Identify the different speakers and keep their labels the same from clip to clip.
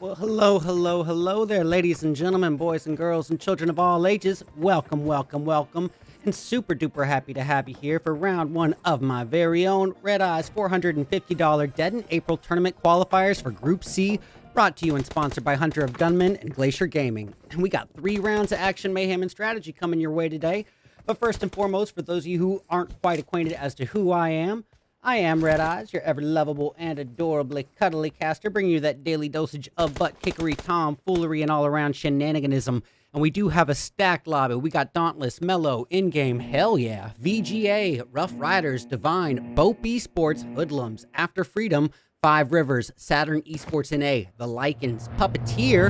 Speaker 1: Well, hello there, ladies and gentlemen, boys and girls, and children of all ages. Welcome, and super duper happy to have you here for round one of my very own RedEyes $450 Dead in April tournament qualifiers for Group C, brought to you and sponsored by Hunter of Gunmen and Glacier Gaming. And we got 3 rounds of action, mayhem, and strategy coming your way today. But first and foremost, for those of you who aren't quite acquainted as to who I am RedEyes, your ever-lovable and adorably cuddly caster, bringing you that daily dosage of butt-kickery, tomfoolery, and all-around shenaniganism. And we do have a stacked lobby. We got Dauntless, Mellow, In-Game, Hell Yeah, VGA, Rough Riders, Divine, Bope Esports, Hoodlums, After Freedom, Five Rivers, Saturn Esports NA, The Lycans, Puppeteer,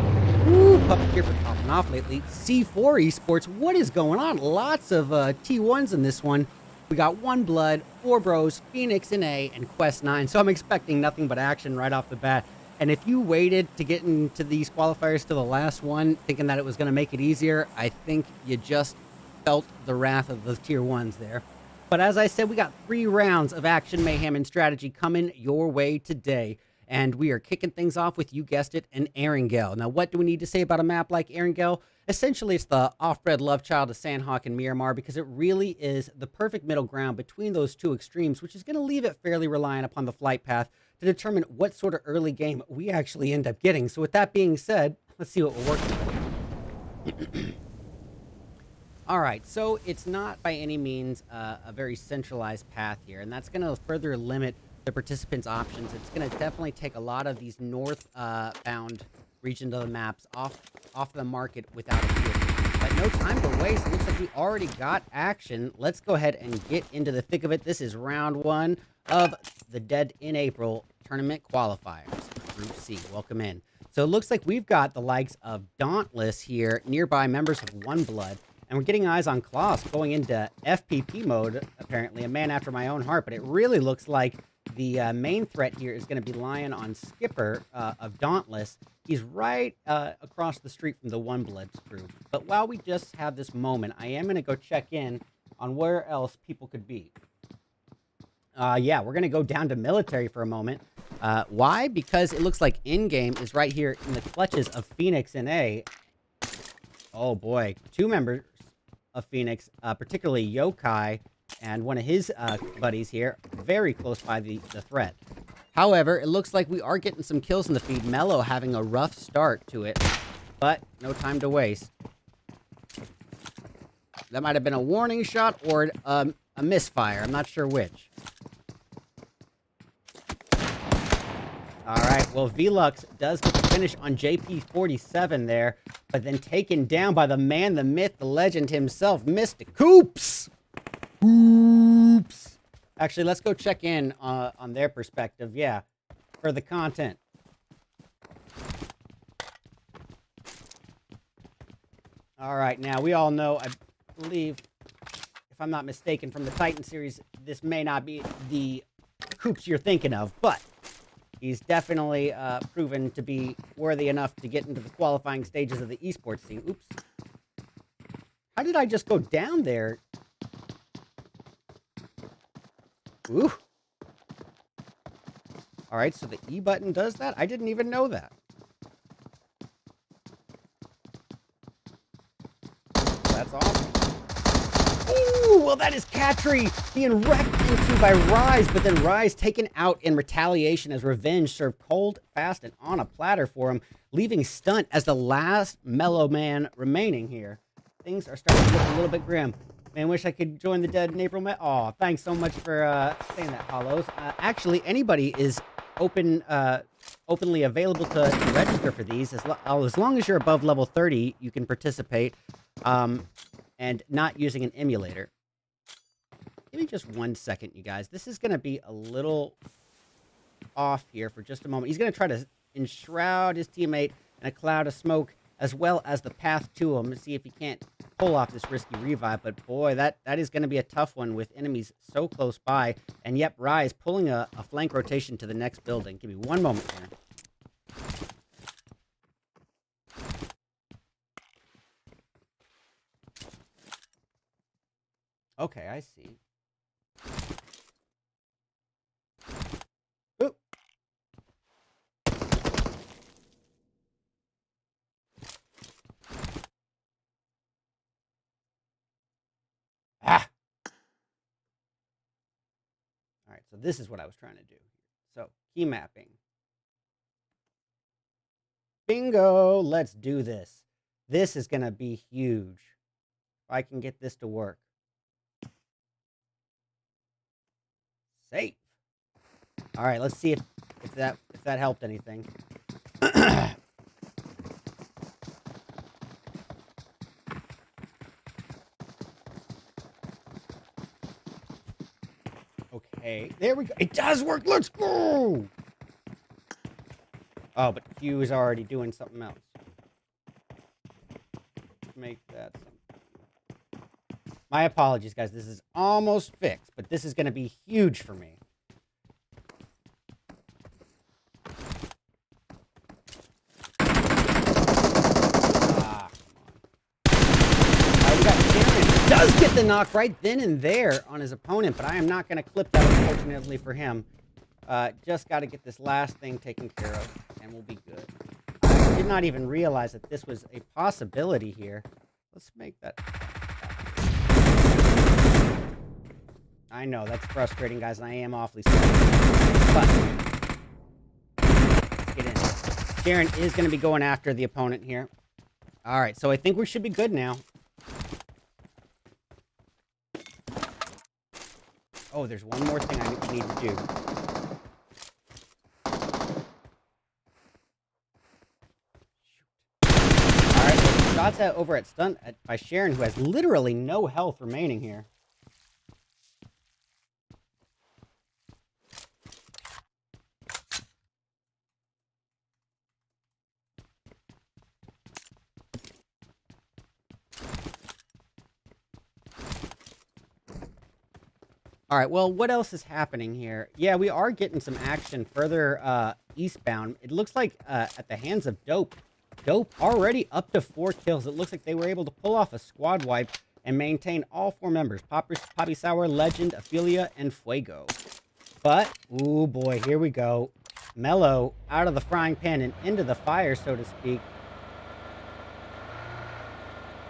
Speaker 1: Puppeteer for popping off lately, C4 Esports. What is going on? Lots of T1s in this one. We got One Blood, Four Bros, Phoenix NA, and Quest 9. So I'm expecting nothing but action right off the bat. And if you waited to get into these qualifiers to the last one, thinking that it was going to make it easier, I think you just felt the wrath of the tier 1s there. But as I said, we got 3 rounds of action, mayhem, and strategy coming your way today. And we are kicking things off with, you guessed it, an Erangel. Now, what do we need to say about a map like Erangel? Essentially, it's the off-bred love child of Sanhok and Miramar because it really is the perfect middle ground between those two extremes, which is going to leave it fairly reliant upon the flight path to determine what sort of early game we actually end up getting. So with that being said, let's see what we're working with. All right, so it's not by any means a very centralized path here, and that's going to further limit the participants' options. It's going to definitely take a lot of these north-bound region of the maps off the market without a field. But no time to waste. It looks like we already got action. Let's go ahead and get into the thick of it. This is round 1 of the Dead in April tournament qualifiers, Group C. Welcome in. So it looks like we've got the likes of Dauntless here, nearby members of One Blood, and we're getting eyes on Klaus going into FPP mode, apparently, a man after my own heart. But it really looks like the main threat here is going to be lying on Skipper of Dauntless. He's right across the street from the One Blood crew. But while we just have this moment, I am going to go check in on where else people could be. Yeah, we're going to go down to military for a moment. Why? Because it looks like In-Game is right here in the clutches of Phoenix NA. Oh boy, 2 members of Phoenix, particularly Yokai and one of his buddies here, very close by the threat. However, it looks like we are getting some kills in the feed. Mellow having a rough start to it, but no time to waste. That might have been a warning shot or a misfire. I'm not sure which. All right, well, Velux does get the finish on JP47 there, but then taken down by the man, the myth, the legend himself, Mr. Coops. Oops. Actually, let's go check in on their perspective, yeah, for the content. All right, now, we all know, I believe, if I'm not mistaken, from the Titan series, this may not be the Coops you're thinking of, but he's definitely proven to be worthy enough to get into the qualifying stages of the esports scene. Oops. How did I just go down there? Ooh. All right, so the E button does that? I didn't even know that. That's awesome. Ooh, well, that is Katri being wrecked into by Rise, but then Rise taken out in retaliation as revenge served cold, fast, and on a platter for him, leaving Stunt as the last Mellow man remaining here. Things are starting to look a little bit grim. Man, wish I could join the Dead in April. Aw, thanks so much for saying that, Hollows. Actually, anybody is openly available to register for these. As long as you're above level 30, you can participate, and not using an emulator. Give me just 1 second, you guys. This is going to be a little off here for just a moment. He's going to try to enshroud his teammate in a cloud of smoke, as well as the path to him, to see if he can't pull off this risky revive. But boy, that is going to be a tough one with enemies so close by. And yep, Rise pulling a flank rotation to the next building. Give me 1 moment here. Okay, I see. Oop. So this is what I was trying to do. So key mapping. Bingo! Let's do this. This is going to be huge. If I can get this to work. Safe. All right, let's see if that helped anything. Okay, there we go. It does work. Let's go. Oh, but Q is already doing something else. Make that something. My apologies, guys. This is almost fixed, but this is going to be huge for me. Does get the knock right then and there on his opponent, but I am not going to clip that, unfortunately for him. Just got to get this last thing taken care of, and we'll be good. I did not even realize that this was a possibility here. Let's make that. I know, that's frustrating, guys, and I am awfully sorry. But let's get in. Sharon is going to be going after the opponent here. All right, so I think we should be good now. Oh, there's one more thing I need to do. Shoot. All right, shots over at stunt by Sharon, who has literally no health remaining here. All right, well, what else is happening here? Yeah, we are getting some action further eastbound. It looks like at the hands of Dope. Dope already up to 4 kills. It looks like they were able to pull off a squad wipe and maintain all 4 members. Poppy Sour, Legend, Ophelia, and Fuego. But, ooh boy, here we go. Mellow out of the frying pan and into the fire, so to speak.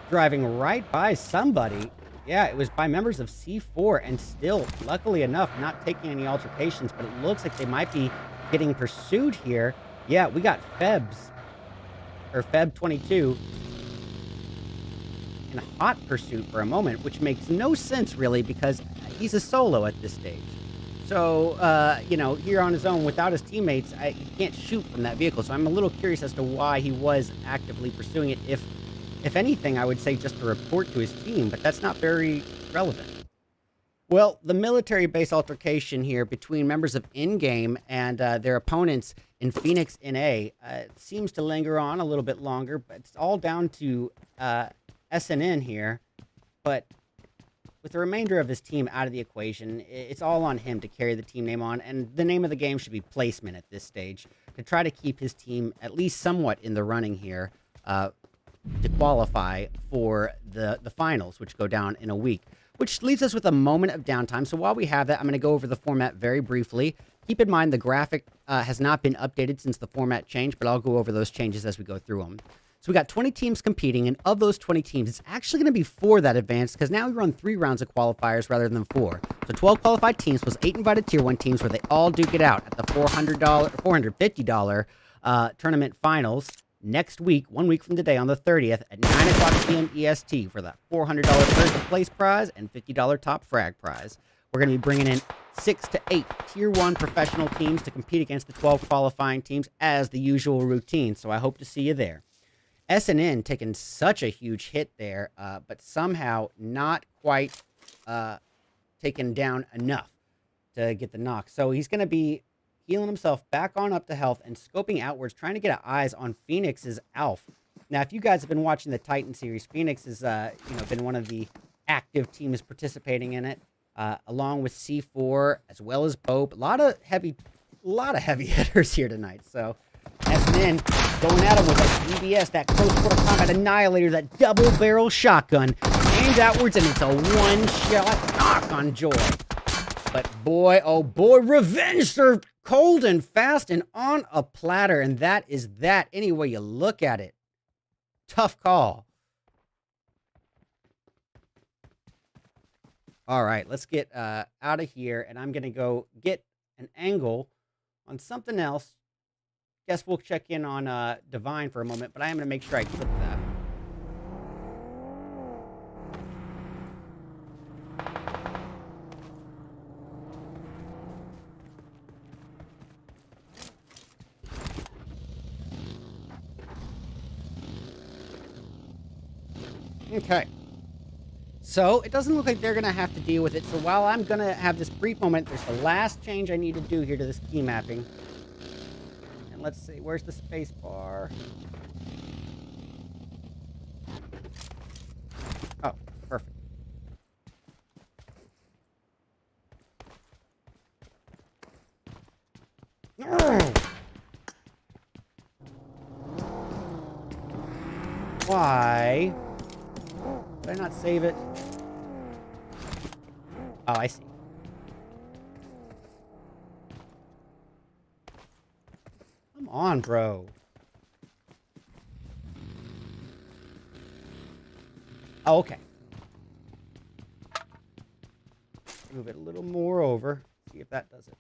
Speaker 1: Driving right by somebody. Yeah, it was by members of C4, and still, luckily enough, not taking any altercations, but it looks like they might be getting pursued here. Yeah, we got Feb 22 in hot pursuit for a moment, which makes no sense, really, because he's a solo at this stage. So, you know, here on his own, without his teammates, he can't shoot from that vehicle, so I'm a little curious as to why he was actively pursuing it, if anything, I would say just to report to his team, but that's not very relevant. Well, the military base altercation here between members of In-Game and their opponents in Phoenix NA seems to linger on a little bit longer, but it's all down to SNN here. But with the remainder of his team out of the equation, it's all on him to carry the team name on, and the name of the game should be placement at this stage to try to keep his team at least somewhat in the running here. To qualify for the finals, which go down in a week, which leaves us with a moment of downtime. So while we have that, I'm going to go over the format very briefly. Keep in mind the graphic has not been updated since the format changed, but I'll go over those changes as we go through them. So we got 20 teams competing, and of those 20 teams, it's actually going to be 4 that advance, because now we run 3 rounds of qualifiers rather than 4. So 12 qualified teams plus 8 invited Tier 1 teams, where they all duke it out at the $450 tournament finals. Next week, 1 week from today, on the 30th, at 9 o'clock p.m. EST for that $400 first place prize and $50 top frag prize. We're going to be bringing in 6 to 8 Tier 1 professional teams to compete against the 12 qualifying teams as the usual routine, so I hope to see you there. SNN taking such a huge hit there, but somehow not quite taken down enough to get the knock. So he's going to be healing himself back on up to health and scoping outwards, trying to get eyes on Phoenix's Alf. Now, if you guys have been watching the Titan series, Phoenix has been one of the active teams participating in it, along with C4 as well as Bope. A lot of heavy hitters here tonight. So SNN going at him with that DBS, that close quarter combat annihilator, that double barrel shotgun, aimed outwards, and it's a one-shot knock on Joy. But boy, oh boy, revenge served cold and fast and on a platter, and that is that any way you look at it. Tough call. All right, let's get out of here, and I'm gonna go get an angle on something else. Guess we'll check in on Divine for a moment, but I am gonna make sure I clip that. Okay. So, it doesn't look like they're going to have to deal with it. So, while I'm going to have this brief moment, there's the last change I need to do here to this key mapping. And let's see, where's the space bar? Oh, perfect. Why? Did I not save it? Oh, I see. Come on, bro. Oh, okay. Move it a little more over. See if that does it.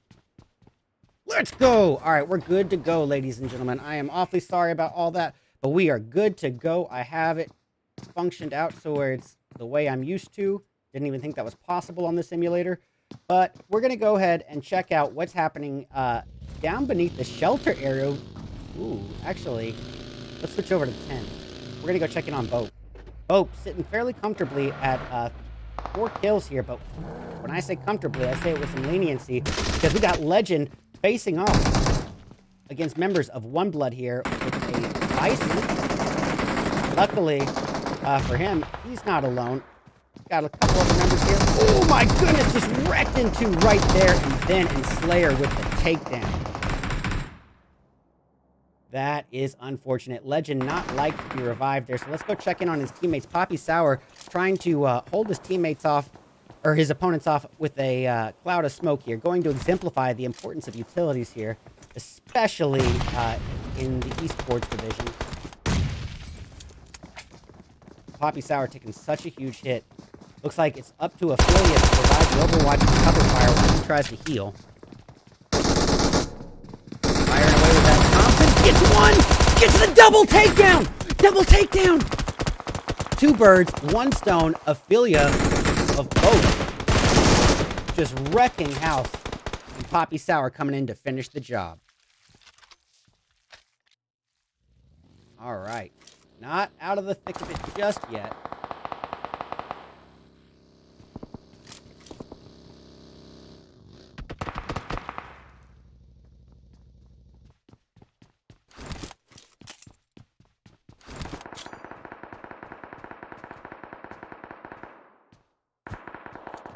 Speaker 1: Let's go! All right, we're good to go, ladies and gentlemen. I am awfully sorry about all that, but we are good to go. I have it functioned out so where it's the way I'm used to. Didn't even think that was possible on the simulator. But we're going to go ahead and check out what's happening down beneath the shelter area. Ooh, actually, let's switch over to 10. We're going to go check in on Bope. Bope sitting fairly comfortably at 4 kills here, but when I say comfortably, I say it with some leniency because we got Legend facing off against members of One Blood here with a Bison. Luckily for him, he's not alone. Got a couple other members here. Oh my goodness, just wrecked into right there, and then Enslayer with the takedown. That is unfortunate. Legend not like to be revived there, so let's go check in on his teammates. Poppy Sour trying to hold his teammates off, or his opponents off with a cloud of smoke here, going to exemplify the importance of utilities here, especially in the esports division. Poppy Sour taking such a huge hit. Looks like it's up to Affiliate to provide the Overwatch cover fire when he tries to heal. Firing away with that Thompson. Gets one! Gets the double takedown! Double takedown! 2 birds, 1 stone. Ophelia of both. Just wrecking house. And Poppy Sour coming in to finish the job. Alright. Not out of the thick of it just yet.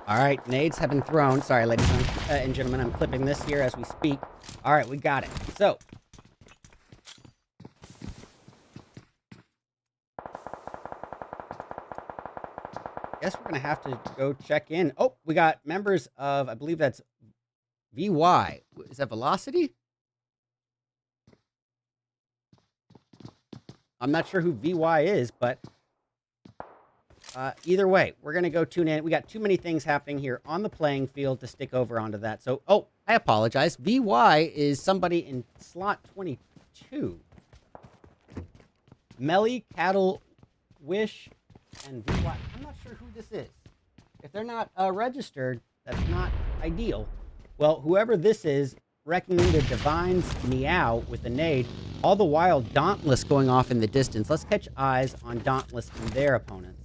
Speaker 1: All right, nades have been thrown. Sorry, ladies and gentlemen, I'm clipping this here as we speak. All right, we got it. So, guess we're going to have to go check in. Oh, we got members of, I believe that's VY. Is that Velocity? I'm not sure who VY is, but either way, we're going to go tune in. We got too many things happening here on the playing field to stick over onto that. So, oh, I apologize. VY is somebody in slot 22. Melly, Cattle, Wish, and VY. I'm not sure who this is. If they're not registered, that's not ideal. Well, whoever this is, wrecking into Divine's Meow with a nade, all the while Dauntless going off in the distance. Let's catch eyes on Dauntless and their opponents.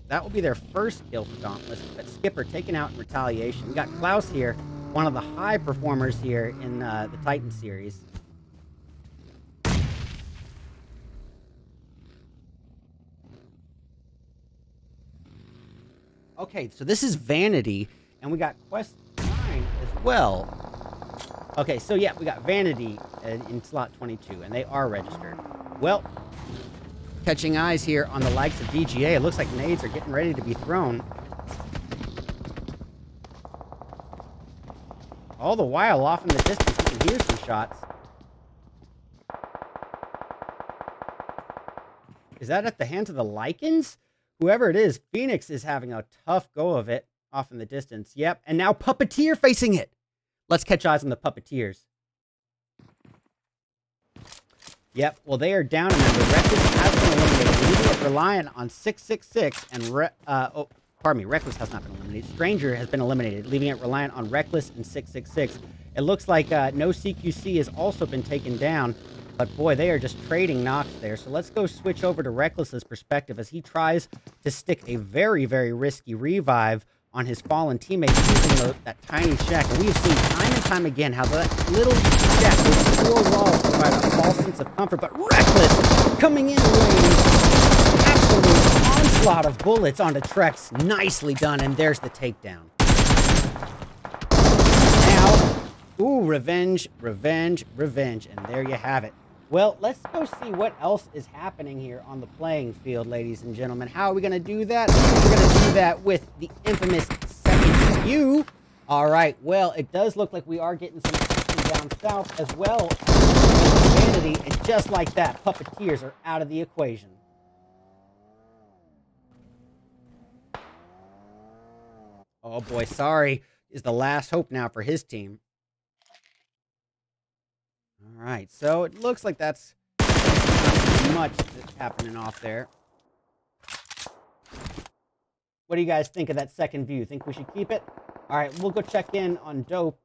Speaker 1: That will be their first kill for Dauntless, but Skipper taken out in retaliation. We got Klaus here, one of the high performers here in the Titan series. Okay, so this is Vanity, and we got Quest 9 as well. Okay, so yeah, we got Vanity in slot 22, and they are registered. Well, catching eyes here on the likes of VGA. It looks like nades are getting ready to be thrown. All the while, off in the distance, you can hear some shots. Is that at the hands of the Lycans? Whoever it is, Phoenix is having a tough go of it off in the distance. Yep, and now Puppeteer facing it. Let's catch eyes on the Puppeteers. Yep, well, they are down a member. Reckless has been eliminated, leaving it reliant on 666 and Reckless has not been eliminated. Stranger has been eliminated, leaving it reliant on Reckless and 666. It looks like no CQC has also been taken down, but boy, they are just trading knocks there. So let's go switch over to Reckless's perspective as he tries to stick a very, very risky revive on his fallen teammate using that tiny shack. And we have seen time and time again how that little shack with 4 walls provide a false sense of comfort, but Reckless coming in laying absolute onslaught of bullets onto Trex. Nicely done, and there's the takedown. Now, ooh, revenge, revenge, revenge, and there you have it. Well, let's go see what else is happening here on the playing field, ladies and gentlemen. How are we going to do that? We're going to do that with the infamous second view. All right, well, it does look like we are getting some action down south as well as Vanity, and just like that, Puppeteers are out of the equation. Oh boy, sorry is the last hope now for his team. All right, so it looks like that's not much that's happening off there. What do you guys think of that second view? Think we should keep it? All right, we'll go check in on Dope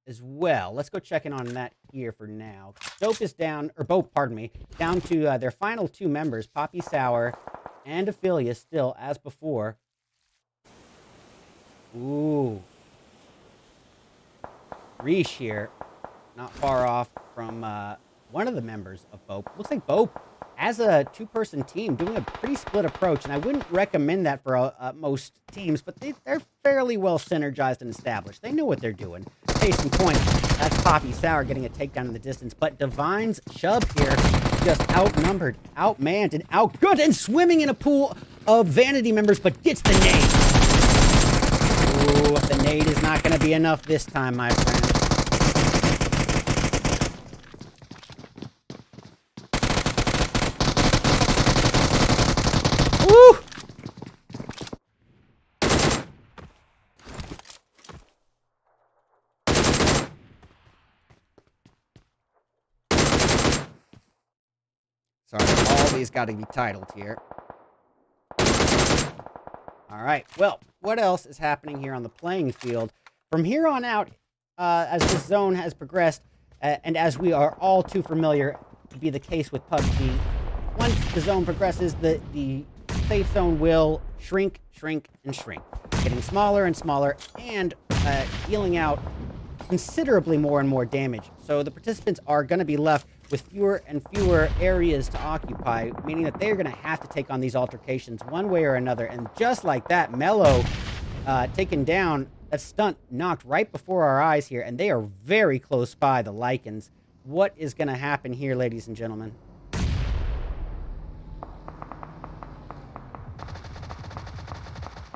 Speaker 1: as well. Let's go check in on that here for now. Dope is down, or Bope, pardon me, down to their final 2 members, Poppy Sour and Ophelia, still as before. Ooh. Reesh here. Not far off from one of the members of Bope. Looks like Bope, as a 2-person team, doing a pretty split approach, and I wouldn't recommend that for most teams, but they're fairly well synergized and established. They know what they're doing. Case in point, that's Poppy Sour getting a takedown in the distance, but Divine's Shove here just outnumbered, outmanned, and outgunned, and swimming in a pool of Vanity members, but gets the nade. Ooh, the nade is not going to be enough this time, my friend. Sorry, all these got to be titled here. All right, well, what else is happening here on the playing field? From here on out, as this zone has progressed, and as we are all too familiar to be the case with PUBG, once the zone progresses, the safe zone will shrink, shrink, and shrink, getting smaller and smaller, and dealing out considerably more and more damage. So the participants are going to be left with fewer and fewer areas to occupy, meaning that they're going to have to take on these altercations one way or another. And just like that, Mello taken down, that stunt knocked right before our eyes here, and they are very close by, the Lycans. What is going to happen here, ladies and gentlemen?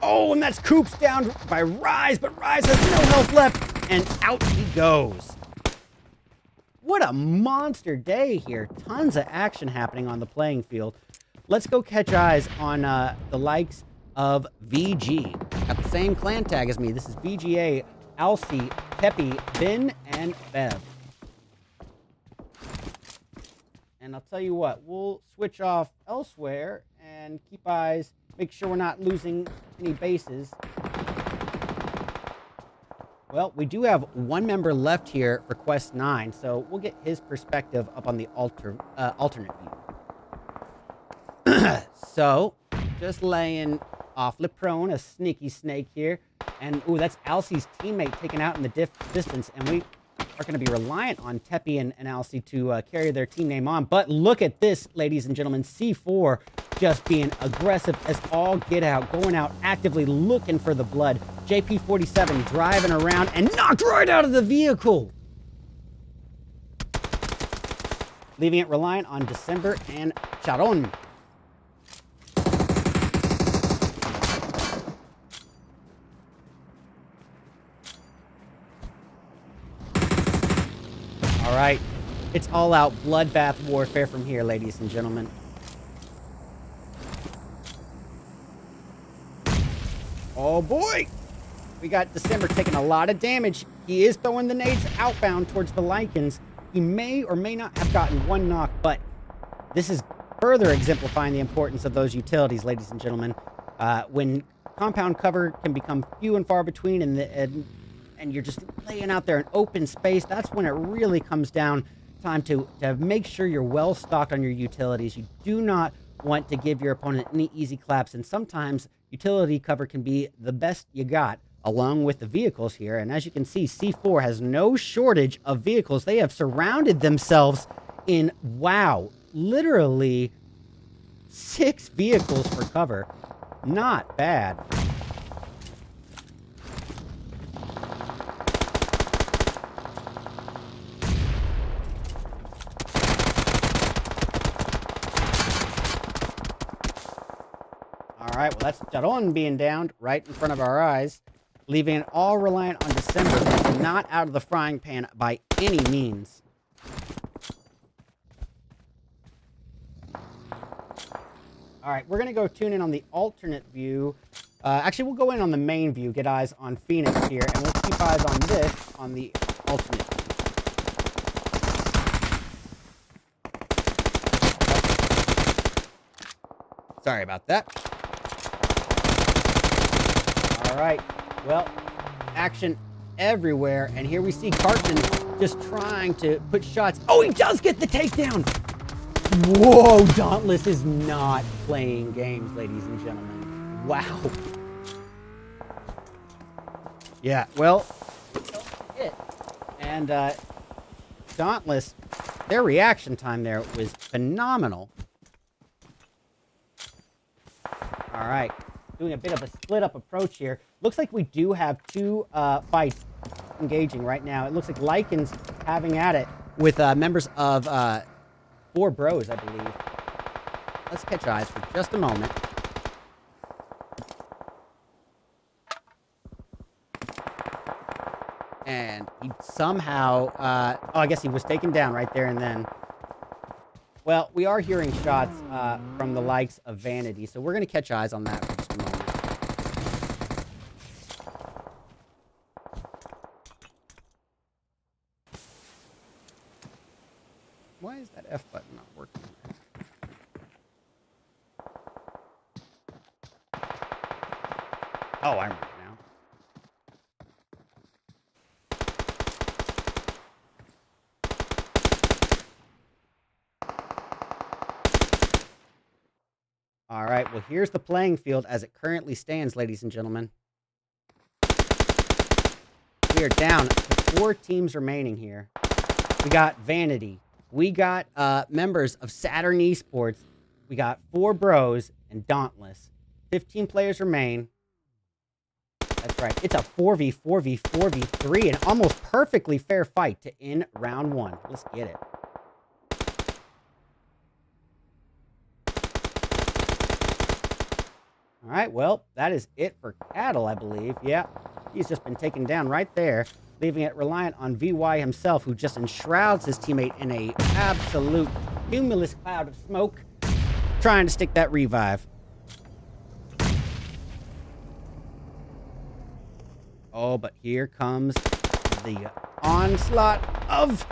Speaker 1: Oh, and that's Coops down by Rise, but Rise has no health left, and out he goes. What a monster day here. Tons of action happening on the playing field. Let's go catch eyes on the likes of VG. Got the same clan tag as me. This is VGA, Alcy, Peppy, Ben, and Bev. And I'll tell you what, we'll switch off elsewhere and keep eyes, make sure we're not losing any bases. Well, we do have 1 member left here for Quest 9, so we'll get his perspective up on the alternate view. So, just laying awfully prone, a sneaky snake here. And, ooh, that's Alcy's teammate taken out in the distance, and we are going to be reliant on Teppy and Alcy to carry their team name on. But look at this, ladies and gentlemen. C4 just being aggressive as all get out, going out actively looking for the blood. JP47 driving around and knocked right out of the vehicle, leaving it reliant on December and Charon. All right, it's all out bloodbath warfare from here, ladies and gentlemen. Oh, boy. We got December taking a lot of damage. He is throwing the nades outbound towards the Lycans. He may or may not have gotten one knock, but this is further exemplifying the importance of those utilities, ladies and gentlemen. When compound cover can become few and far between and you're just laying out there in open space, that's when it really comes down time to make sure you're well stocked on your utilities. You do not want to give your opponent any easy claps, and sometimes utility cover can be the best you got, along with the vehicles here. And as you can see, C4 has no shortage of vehicles. They have surrounded themselves in, wow, literally 6 vehicles for cover. Not bad. All right, well, that's Jaron being downed right in front of our eyes, leaving it all reliant on December, that's not out of the frying pan by any means. All right, we're going to go tune in on the alternate view. Actually, we'll go in on the main view, get eyes on Phoenix here, and we'll keep eyes on this on the alternate view. Sorry about that. All right, well, action everywhere, and here we see Cartman just trying to put shots. Oh, he does get the takedown! Whoa, Dauntless is not playing games, ladies and gentlemen. Wow. Yeah, well, and Dauntless, their reaction time there was phenomenal. All right, doing a bit of a split-up approach here. Looks like we do have 2 fights engaging right now. It looks like Lycan's having at it with members of 4 Bros, I believe. Let's catch eyes for just a moment. And he somehow, oh, I guess he was taken down right there and then. Well, we are hearing shots from the likes of Vanity, so we're going to catch eyes on that for just a moment. Why is that F button not working? Oh, I remember now. All right, well, here's the playing field as it currently stands, ladies and gentlemen. We are down to 4 teams remaining here. We got Vanity. We got members of Saturn Esports. We got 4 Bros and Dauntless. 15 players remain. That's right. It's a 4v3, an almost perfectly fair fight to end round 1. Let's get it. All right, well, that is it for Cattle, I believe. Yeah, he's just been taken down right there, leaving it reliant on VY himself, who just enshrouds his teammate in a absolute cumulus cloud of smoke, trying to stick that revive. Oh, but here comes the onslaught of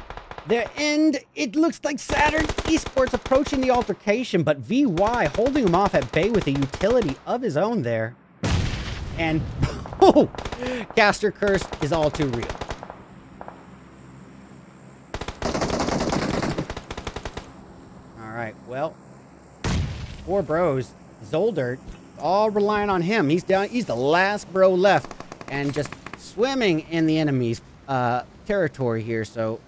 Speaker 1: the end. It looks like Saturn Esports approaching the altercation, but VY holding him off at bay with a utility of his own there. And, oh, Caster Curse is all too real. All right, well, 4 Bros, Zolder, all relying on him. He's down. He's the last bro left, and just swimming in the enemy's territory here. So,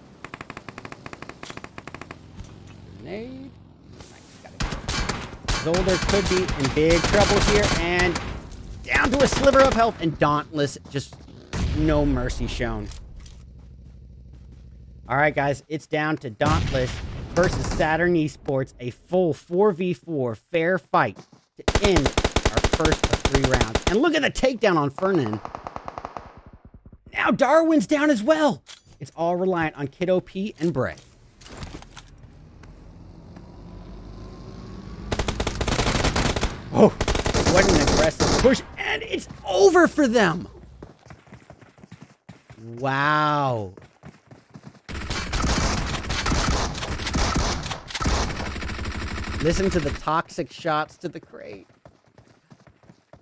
Speaker 1: grenade. Zolder could be in big trouble here, and down to a sliver of health, and Dauntless, just no mercy shown. All right, guys, it's down to Dauntless versus Saturn Esports, a full 4v4 fair fight to end our first of 3 rounds. And look at the takedown on Fernan. Now Darwin's down as well. It's all reliant on Kiddo P and Bray. Oh, what an aggressive push. And And it's over for them. Wow. Listen to the toxic shots to the crate.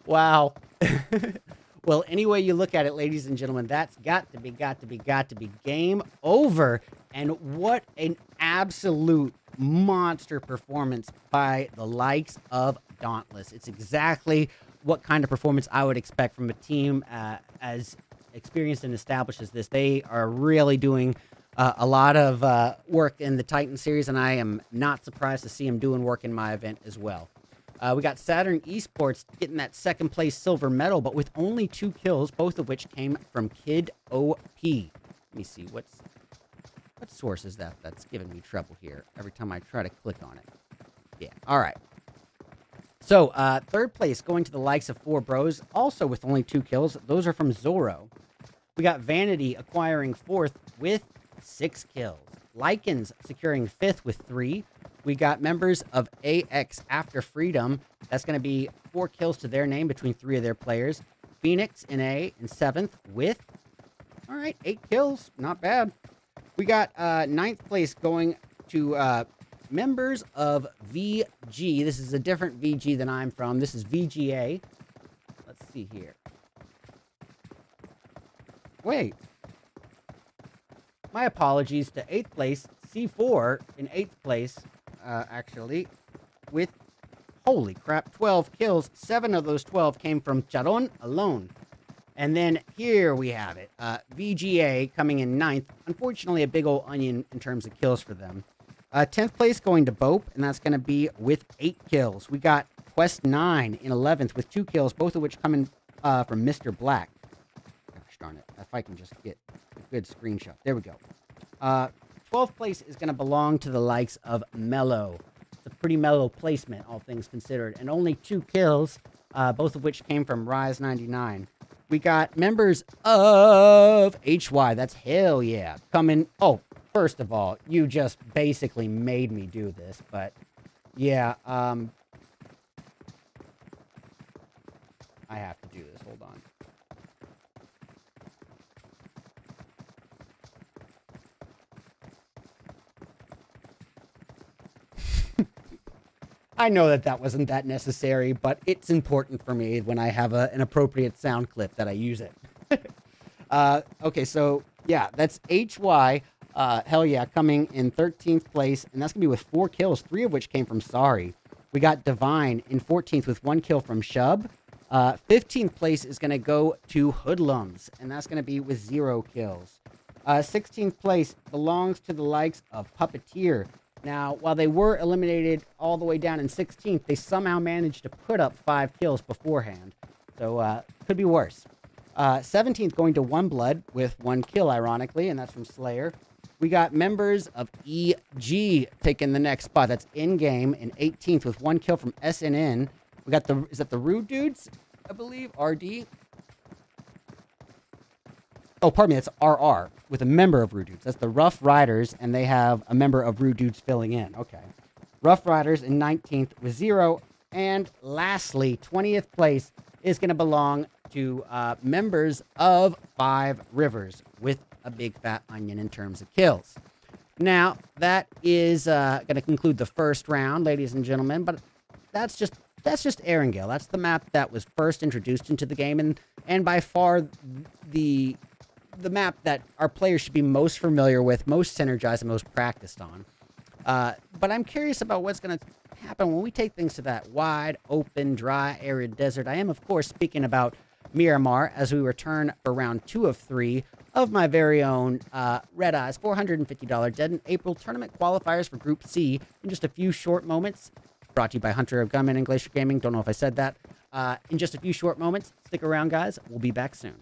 Speaker 1: Wow. Well, any way you look at it, ladies and gentlemen, that's got to be game over. And what an absolute monster performance by the likes of Dauntless. It's exactly what kind of performance I would expect from a team as experienced and established as this. They are really doing a lot of work in the Titan series, and I am not surprised to see them doing work in my event as well. We got Saturn Esports getting that second place silver medal, but with only 2 kills, both of which came from Kid OP. Let me see, what source is that that's giving me trouble here every time I try to click on it? Yeah, all right. So, third place going to the likes of 4 Bros, also with only 2 kills. Those are from Zoro. We got Vanity acquiring 4th with 6 kills. Lycans securing 5th with 3. We got members of AX After Freedom. That's going to be 4 kills to their name between 3 of their players. Phoenix in 7th with, all right, 8 kills. Not bad. We got 9th place going to members of VG. This is a different VG than I'm from. This is VGA. Let's see here. Wait. My apologies to 8th place, C4 in 8th place, actually, with, holy crap, 12 kills. 7 of those 12 came from Charon alone. And then here we have it. VGA coming in 9th. Unfortunately, a big old onion in terms of kills for them. 10th place going to Bope, and that's going to be with 8 kills. We got Quest 9 in 11th with 2 kills, both of which coming from Mr. Black. Gosh darn it. If I can just get a good screenshot. There we go. 12th place is going to belong to the likes of Mellow. It's a pretty mellow placement, all things considered. And only 2 kills, both of which came from Rise99. We got members of HY. That's hell yeah. Coming. Oh, first of all, you just basically made me do this. But, yeah. I have to do this. Hold on. I know that wasn't that necessary, but it's important for me when I have an appropriate sound clip that I use it. Okay, so, yeah, that's HY. Hell yeah, coming in 13th place, and that's going to be with 4 kills, 3 of which came from Sorry. We got Divine in 14th with 1 kill from Shub. 15th place is going to go to Hoodlums, and that's going to be with 0 kills. 16th place belongs to the likes of Puppeteer. Now, while they were eliminated all the way down in 16th, they somehow managed to put up 5 kills beforehand. So, could be worse. 17th going to One Blood with 1 kill, ironically, and that's from Slayer. We got members of EG taking the next spot. That's in-game in 18th with 1 kill from SNN. We got is that the Rude Dudes, I believe? RD? Oh, pardon me, that's RR, with a member of Rude Dudes. That's the Rough Riders, and they have a member of Rude Dudes filling in. Okay. Rough Riders in 19th with 0. And lastly, 20th place is going to belong to members of 5 Rivers with a big fat onion in terms of kills. Now, that is going to conclude the first round, ladies and gentlemen, but that's just Erangel. That's the map that was first introduced into the game, and by far the map that our players should be most familiar with, most synergized, and most practiced on. But I'm curious about what's going to happen when we take things to that wide, open, dry, arid desert. I am, of course, speaking about Miramar as we return for round 2 of 3 of my very own RedEyes $450 Dead in April tournament qualifiers for Group C in just a few short moments. Brought to you by Hunter of Gunman and Glacier Gaming. Don't know if I said that. In just a few short moments. Stick around, guys. We'll be back soon.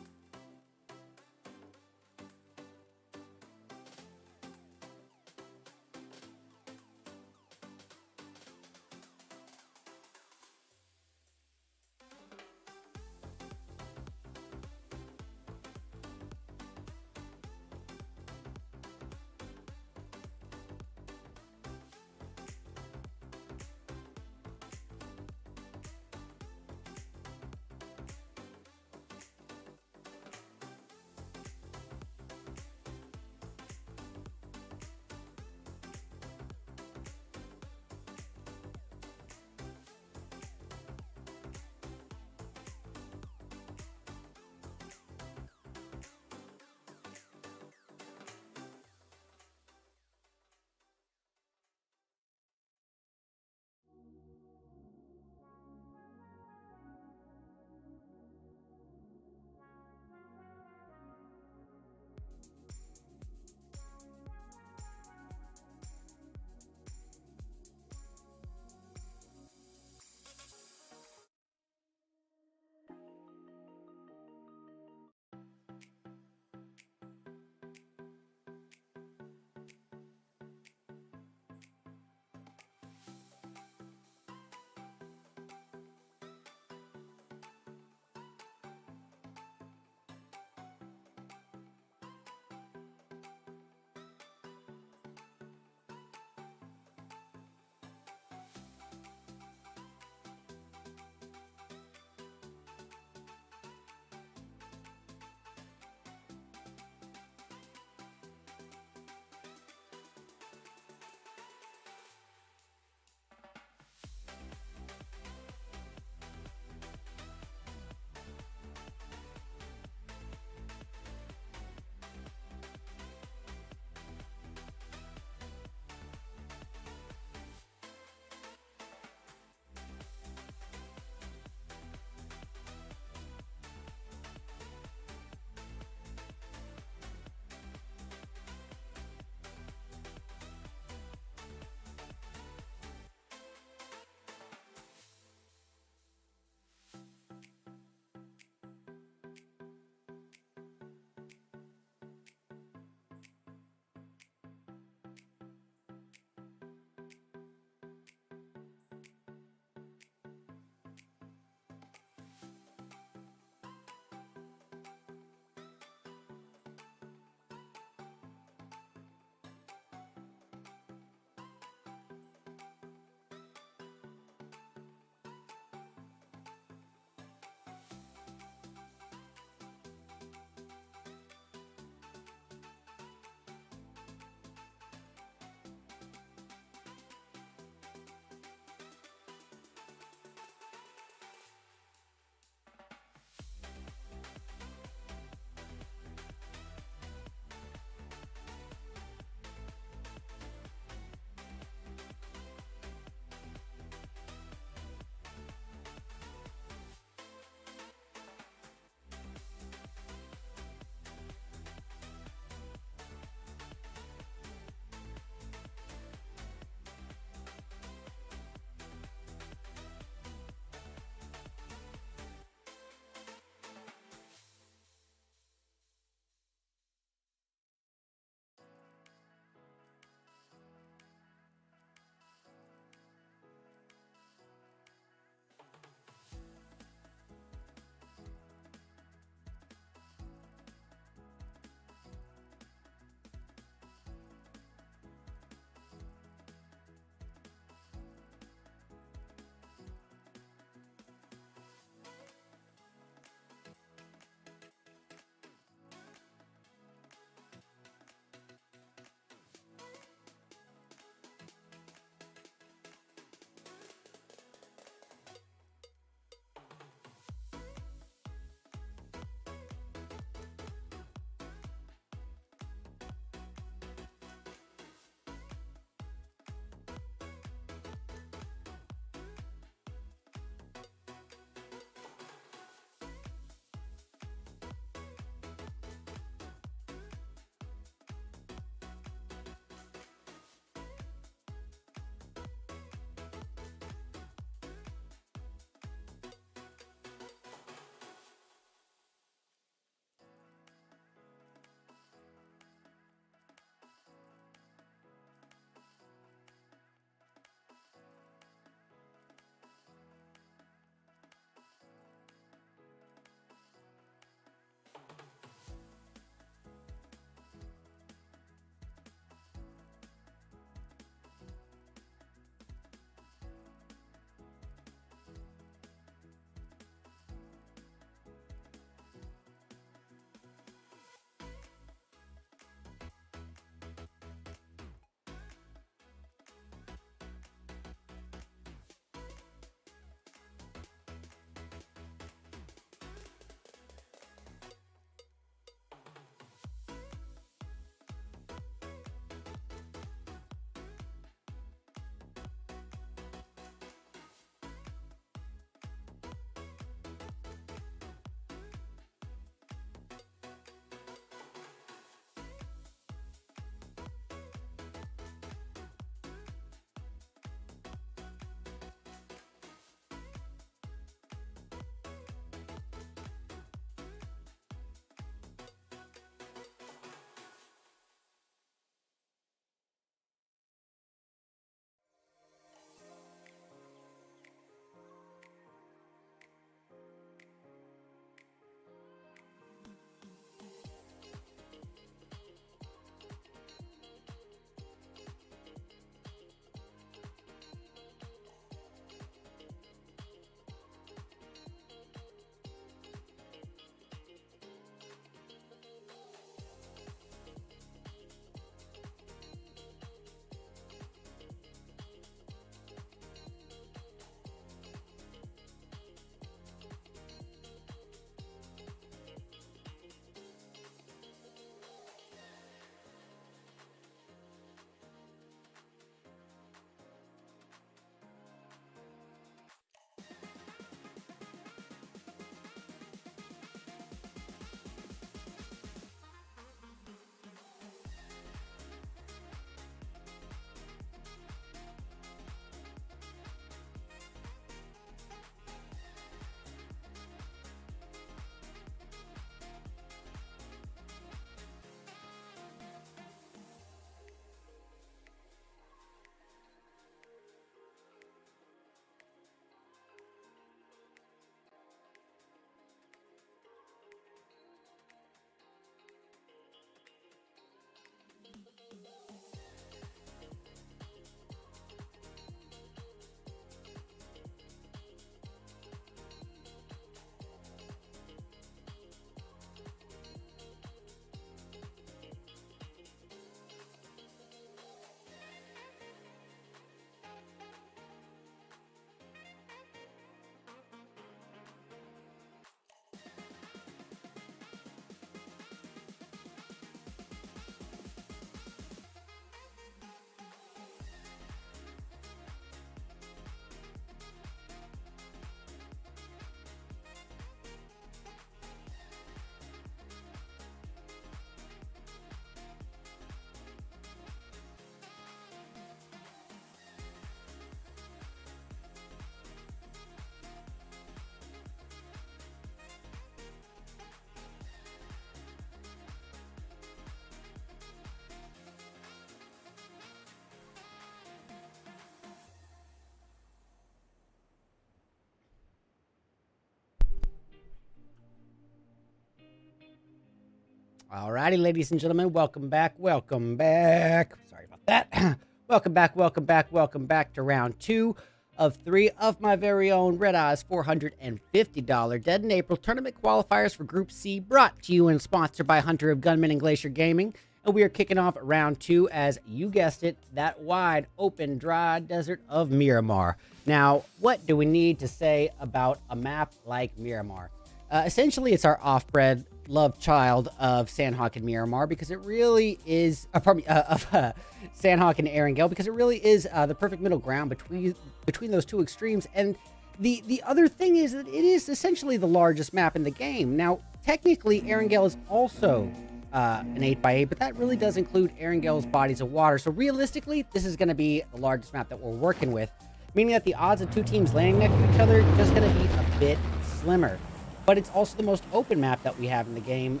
Speaker 1: Alrighty, ladies and gentlemen, welcome back. Welcome back. Sorry about that. Welcome back. Welcome back. Welcome back to round 2 of 3 of my very own RedEyes $450 Dead in April tournament qualifiers for Group C, brought to you and sponsored by Hunter of Gunmen and Glacier Gaming. And we are kicking off round 2 as, you guessed it, that wide open dry desert of Miramar. Now, what do we need to say about a map like Miramar? Essentially, it's our off-bred love child of Sanhok and Miramar, because it really is, Sanhok and Erangel, because it really is the perfect middle ground between those two extremes. And the other thing is that it is essentially the largest map in the game. Now, technically, Erangel is also an 8x8, but that really does include Erangel's bodies of water. So realistically, this is going to be the largest map that we're working with, meaning that the odds of two teams landing next to each other are just going to be a bit slimmer. But it's also the most open map that we have in the game,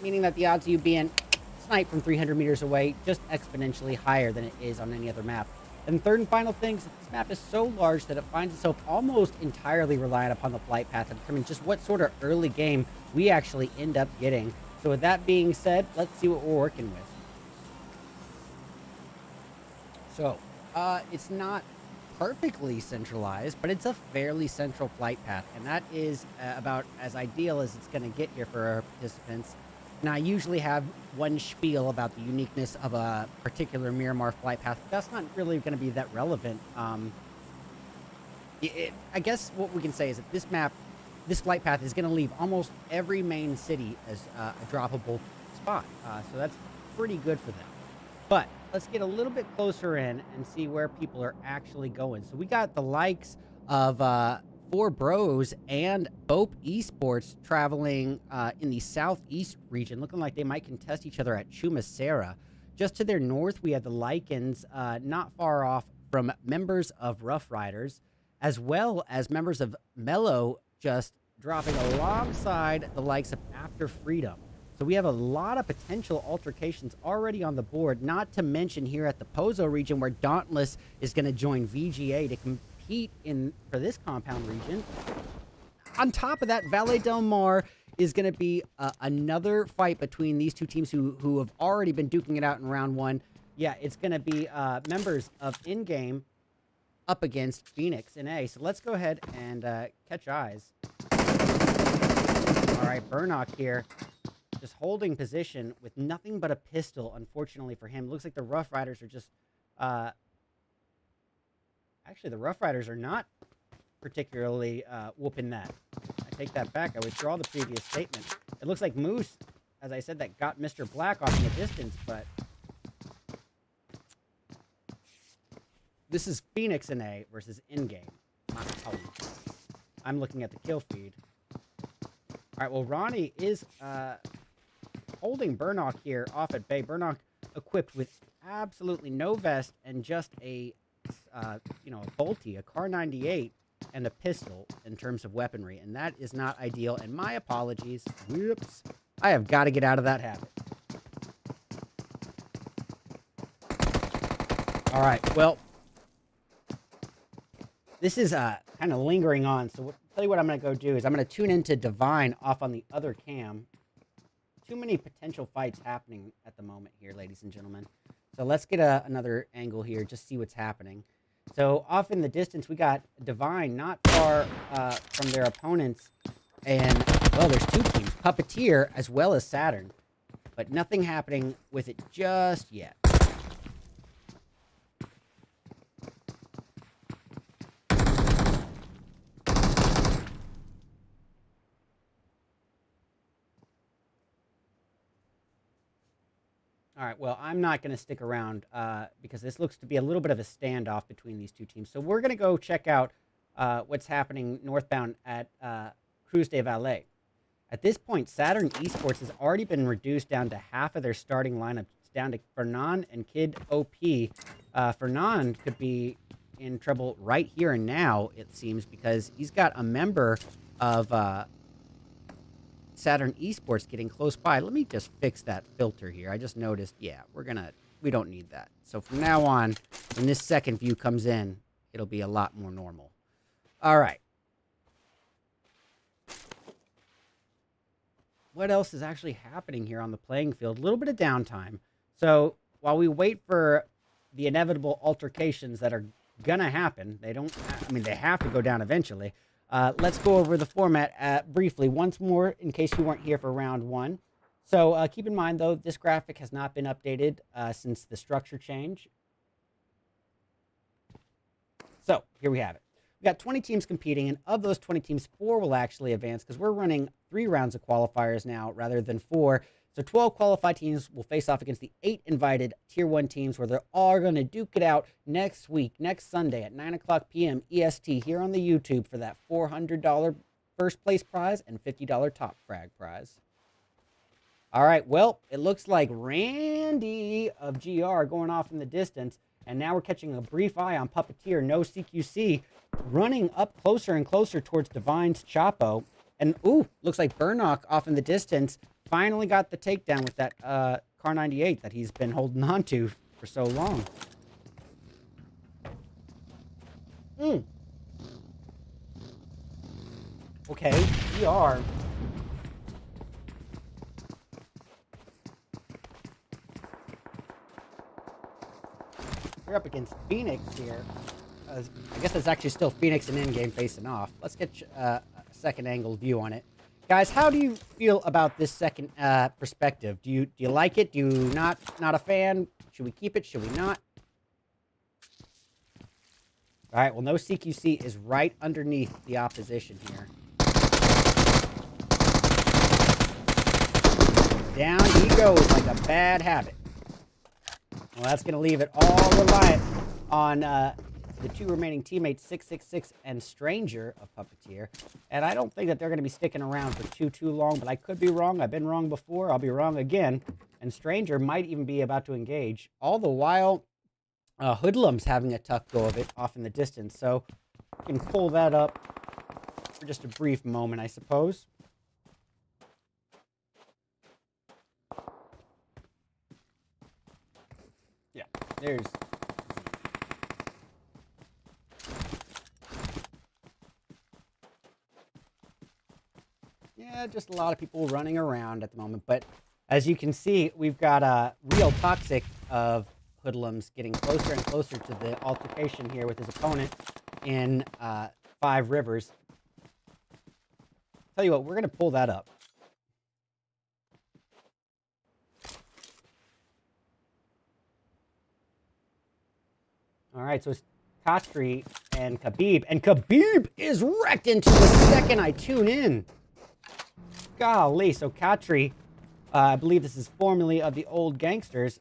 Speaker 1: meaning that the odds of you being sniped from 300 meters away just exponentially higher than it is on any other map. And third and final thing is that this map is so large that it finds itself almost entirely reliant upon the flight path to determine just what sort of early game we actually end up getting. So with that being said, let's see what we're working with. So, it's not perfectly centralized, but it's a fairly central flight path, and that is about as ideal as it's going to get here for our participants. Now, I usually have one spiel about the uniqueness of a particular Miramar flight path, but that's not really going to be that relevant. I guess what we can say is that this flight path is going to leave almost every main city as a droppable spot, so that's pretty good for them. But let's get a little bit closer in and see where people are actually going. So we got the likes of 4 Bros and BOP Esports traveling in the southeast region, looking like they might contest each other at Chumasera. Just to their north, we have the Lycans, not far off from members of Rough Riders, as well as members of Mellow, just dropping alongside the likes of After Freedom. So we have a lot of potential altercations already on the board, not to mention here at the Pozo region where Dauntless is going to join VGA to compete for this compound region. On top of that, Valle Del Mar is going to be another fight between these two teams who have already been duking it out in round 1. Yeah, it's going to be members of In-Game up against Phoenix in A. So let's go ahead and catch eyes. All right, Burnock here, just holding position with nothing but a pistol, unfortunately for him. Looks like the Rough Riders are just... actually, the Rough Riders are not particularly whooping that. I take that back. I withdraw the previous statement. It looks like Moose, as I said, that got Mr. Black off in the distance, but... this is Phoenix in A versus In-Game. I'm looking at the kill feed. All right, well, Ronnie is... holding Burnock here off at Bay. Burnock equipped with absolutely no vest and just a bolty, a Car 98, and a pistol in terms of weaponry. And that is not ideal. And my apologies. Whoops. I have got to get out of that habit. All right, well, this is kind of lingering on. So I'll tell you what I'm going to go do is I'm going to tune into Divine off on the other cam. Too many potential fights happening at the moment here, ladies and gentlemen. So let's get another angle here, just see what's happening. So off in the distance, we got Divine not far from their opponents. And, well, there's 2 teams, Puppeteer as well as Saturn. But nothing happening with it just yet. All right, well, I'm not going to stick around because this looks to be a little bit of a standoff between these two teams. So we're going to go check out what's happening northbound at Cruz de Valle. At this point, Saturn Esports has already been reduced down to half of their starting lineup. It's down to Fernan and Kid OP. Fernan could be in trouble right here and now, it seems, because he's got a member of... Saturn Esports getting close by. Let me just fix that filter here. I just noticed, yeah, we don't need that. So from now on, when this second view comes in, it'll be a lot more normal. All right. what else is actually happening here on the playing field. A little bit of downtime. So while we wait for the inevitable altercations that are gonna happen, they don't, I mean, they have to go down eventually. Let's go over the format briefly once more in case you weren't here for round one. So keep in mind, though, this graphic has not been updated since the structure change. So here we have it. We've got 20 teams competing, and of those 20 teams, 4 will actually advance because we're running 3 rounds of qualifiers now rather than 4. So 12 qualified teams will face off against the 8 invited Tier 1 teams where they're all going to duke it out next week, next Sunday at 9 o'clock p.m. EST here on the YouTube for that $400 first place prize and $50 top frag prize. All right, well, it looks like Randy of GR going off in the distance, and now we're catching a brief eye on Puppeteer, no CQC, running up closer and closer towards Divine's Chapo. And, ooh, looks like Burnock off in the distance finally got the takedown with that Car 98 that he's been holding on to for so long. Okay, GR. We're up against Phoenix here. I guess it's actually still Phoenix and in-game facing off. Let's get a second angle view on it. Guys, how do you feel about this second perspective? Do you like it? Do you not a fan? Should we keep it? Should we not? All right, well, no CQC is right underneath the opposition here. Down he goes like a bad habit. Well, that's going to leave it all reliant on the 2 remaining teammates, 666 and Stranger of Puppeteer. And I don't think that they're going to be sticking around for too long, but I could be wrong. I've been wrong before. I'll be wrong again. And Stranger might even be about to engage. All the while, Hoodlum's having a tough go of it off in the distance. So we can pull that up for just a brief moment, I suppose. Yeah, there's... Yeah, just a lot of people running around at the moment. But as you can see, we've got a real toxic of Hoodlums getting closer and closer to the altercation here with his opponent in 5 Rivers. Tell you what, we're going to pull that up. All right, so it's Katri and Khabib. And Khabib is wrecked into the second I tune in. Golly, so Katri, I believe this is formerly of the Old Gangsters.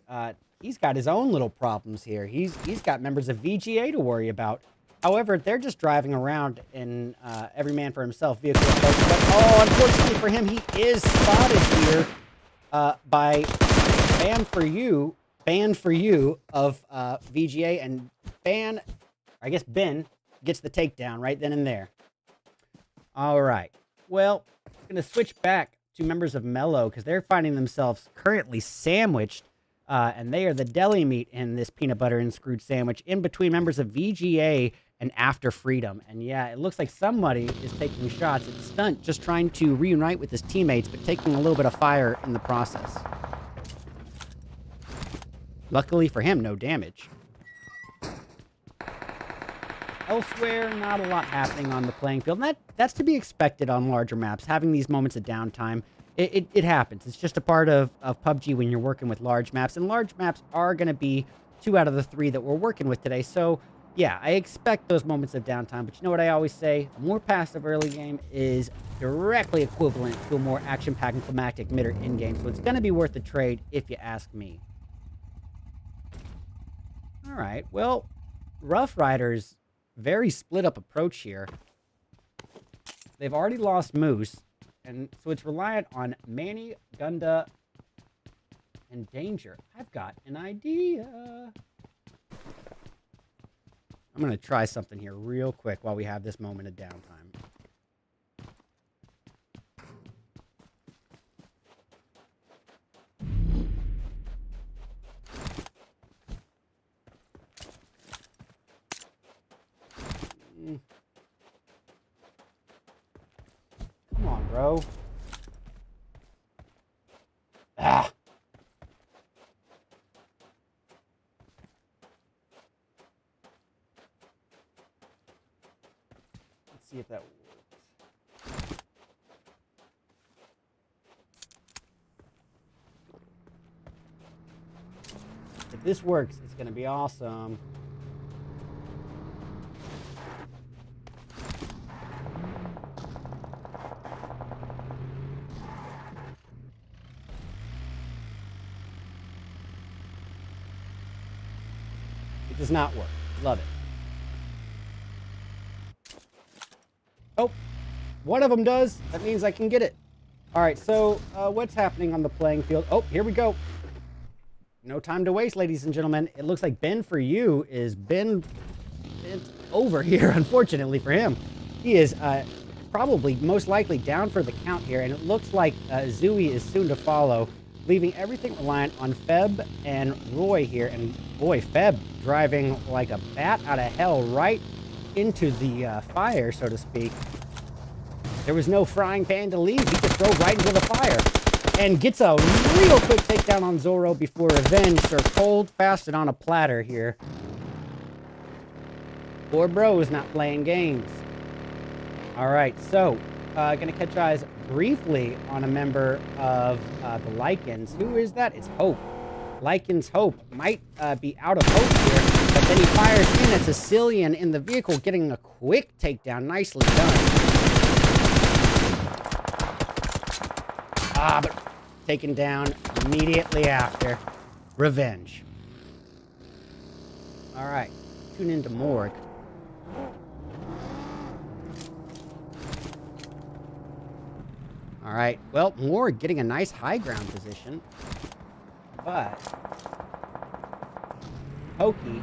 Speaker 1: He's got his own little problems here. He's got members of VGA to worry about. However, they're just driving around in every man for himself vehicle approach. But, oh, unfortunately for him, he is spotted here by Ban for You of VGA, and Ben gets the takedown right then and there. All right. Well, I'm going to switch back to members of Mellow because they're finding themselves currently sandwiched, and they are the deli meat in this peanut butter and screwed sandwich in between members of VGA and After Freedom. And yeah, it looks like somebody is taking shots at Stunt, just trying to reunite with his teammates, but taking a little bit of fire in the process. Luckily for him, no damage. Elsewhere, not a lot happening on the playing field. And that's to be expected on larger maps, having these moments of downtime. It happens. It's just a part of PUBG when you're working with large maps. And large maps are going to be 2 out of the 3 that we're working with today. So, yeah, I expect those moments of downtime. But you know what I always say? A more passive early game is directly equivalent to a more action-packed and climactic mid or in-game. So it's going to be worth the trade if you ask me. All right, well, Rough Riders, very split up approach here. They've already lost Moose, and so it's reliant on Manny, Gunda, and Danger. I've got an idea. I'm going to try something here real quick while we have this moment of downtime. Come on, bro. see if that works. If this works, it's going to be awesome. It does not work. Love it. Oh, one of them does. That means I can get it. All right, so what's happening on the playing field? Oh, here we go. No time to waste, ladies and gentlemen. It looks like Ben for you is Ben over here, unfortunately for him. He is probably most likely down for the count here, and it looks like Zooey is soon to follow, leaving everything reliant on Feb and Roy here. And boy, Feb driving like a bat out of hell right into the fire, so to speak. There was no frying pan to leave. He just drove right into the fire and gets a real quick takedown on Zorro before revenge served cold, fast, and on a platter here. Poor bros not playing games. All right, so gonna catch eyes briefly on a member of the Lycans. Who is that? It's Hope. Lycan's Hope might be out of hope here, but then he fires in at Sicilian in the vehicle, getting a quick takedown. Nicely done. But taken down immediately after. Revenge. All right, tune into Morgue. All right, well, Morgue getting a nice high ground position, but Pokey,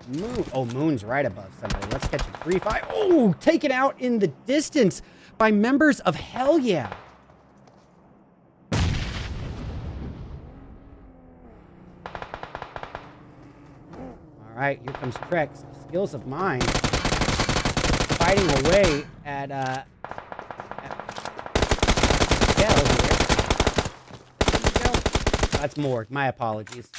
Speaker 1: Moon, oh, Moon's right above somebody. Let's catch a brief eye. Oh, taken out in the distance by members of Hell Yeah. All right, here comes Trex. Skills of mine. Fighting away at Dell here. There we go. That's more. My apologies.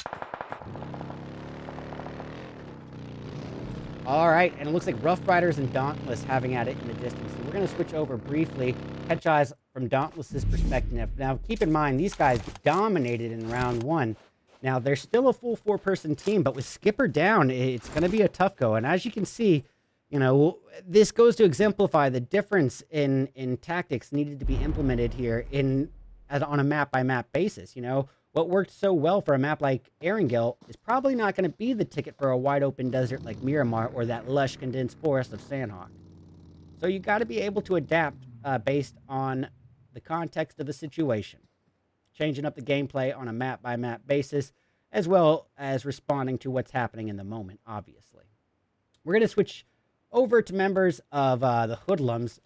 Speaker 1: All right, and it looks like Rough Riders and Dauntless having at it in the distance. So we're going to switch over briefly. Catch eyes from Dauntless's perspective. Now, keep in mind, these guys dominated in round one. Now, they're still a full four-person team, but with Skipper down, it's going to be a tough go. And as you can see, you know, this goes to exemplify the difference in tactics needed to be implemented here on a map-by-map basis. You know, what worked so well for a map like Erangel is probably not going to be the ticket for a wide-open desert like Miramar or that lush, condensed forest of Sanhok. So you got to be able to adapt based on the context of the situation, changing up the gameplay on a map-by-map basis, as well as responding to what's happening in the moment, obviously. We're going to switch over to members of the Hoodlums.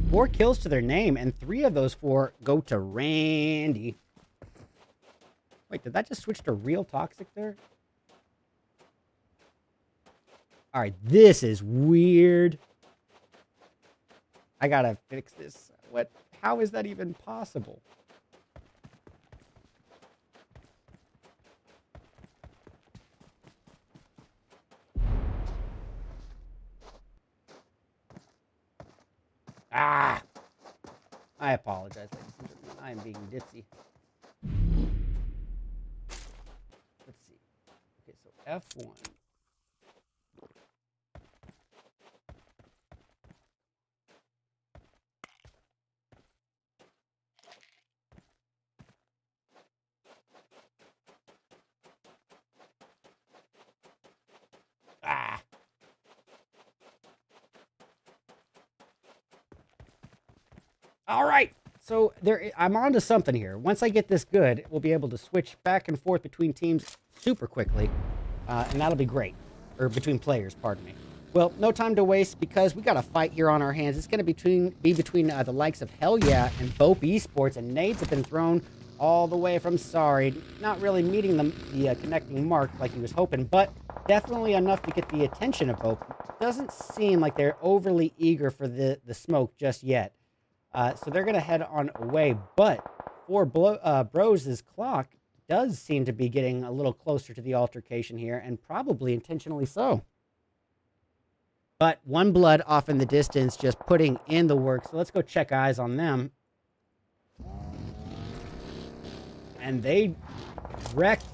Speaker 1: 4 kills to their name, and 3 of those 4 go to Randy. Wait, did that just switch to real toxic there? All right, this is weird. I gotta fix this. What? How is that even possible? Ah! I apologize, ladies and gentlemen. I am being ditzy. Let's see. Okay, so F1. Ah! All right, so I'm on to something here. Once I get this good, we'll be able to switch back and forth between teams super quickly, and that'll be great. Or between players, pardon me. Well, no time to waste because we got a fight here on our hands. It's going to be between the likes of Hell Yeah and Bope Esports, and nades have been thrown all the way from Sorry. Not really meeting the connecting mark like he was hoping, but definitely enough to get the attention of Bope. Doesn't seem like they're overly eager for the smoke just yet. So they're going to head on away, but for Bros' clock does seem to be getting a little closer to the altercation here, and probably intentionally so. But one blood off in the distance, just putting in the work. So let's go check eyes on them. And they wrecked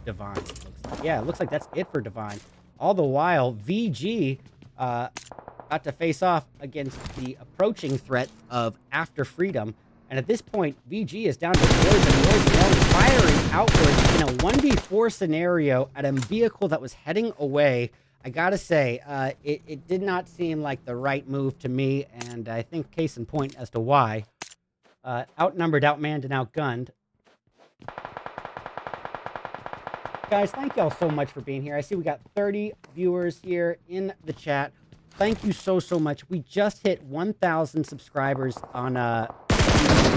Speaker 1: Divine. Looks like. Yeah, it looks like that's it for Divine. All the while, VG got to face off against the approaching threat of After Freedom. And at this point, VG is down to boys and firing outwards in a 1v4 scenario at a vehicle that was heading away. I gotta say, it did not seem like the right move to me, and I think case in point as to why. Outnumbered, outmanned, and outgunned. Guys, thank y'all so much for being here. I see we got 30 viewers here in the chat. Thank you so much. We just hit 1,000 subscribers on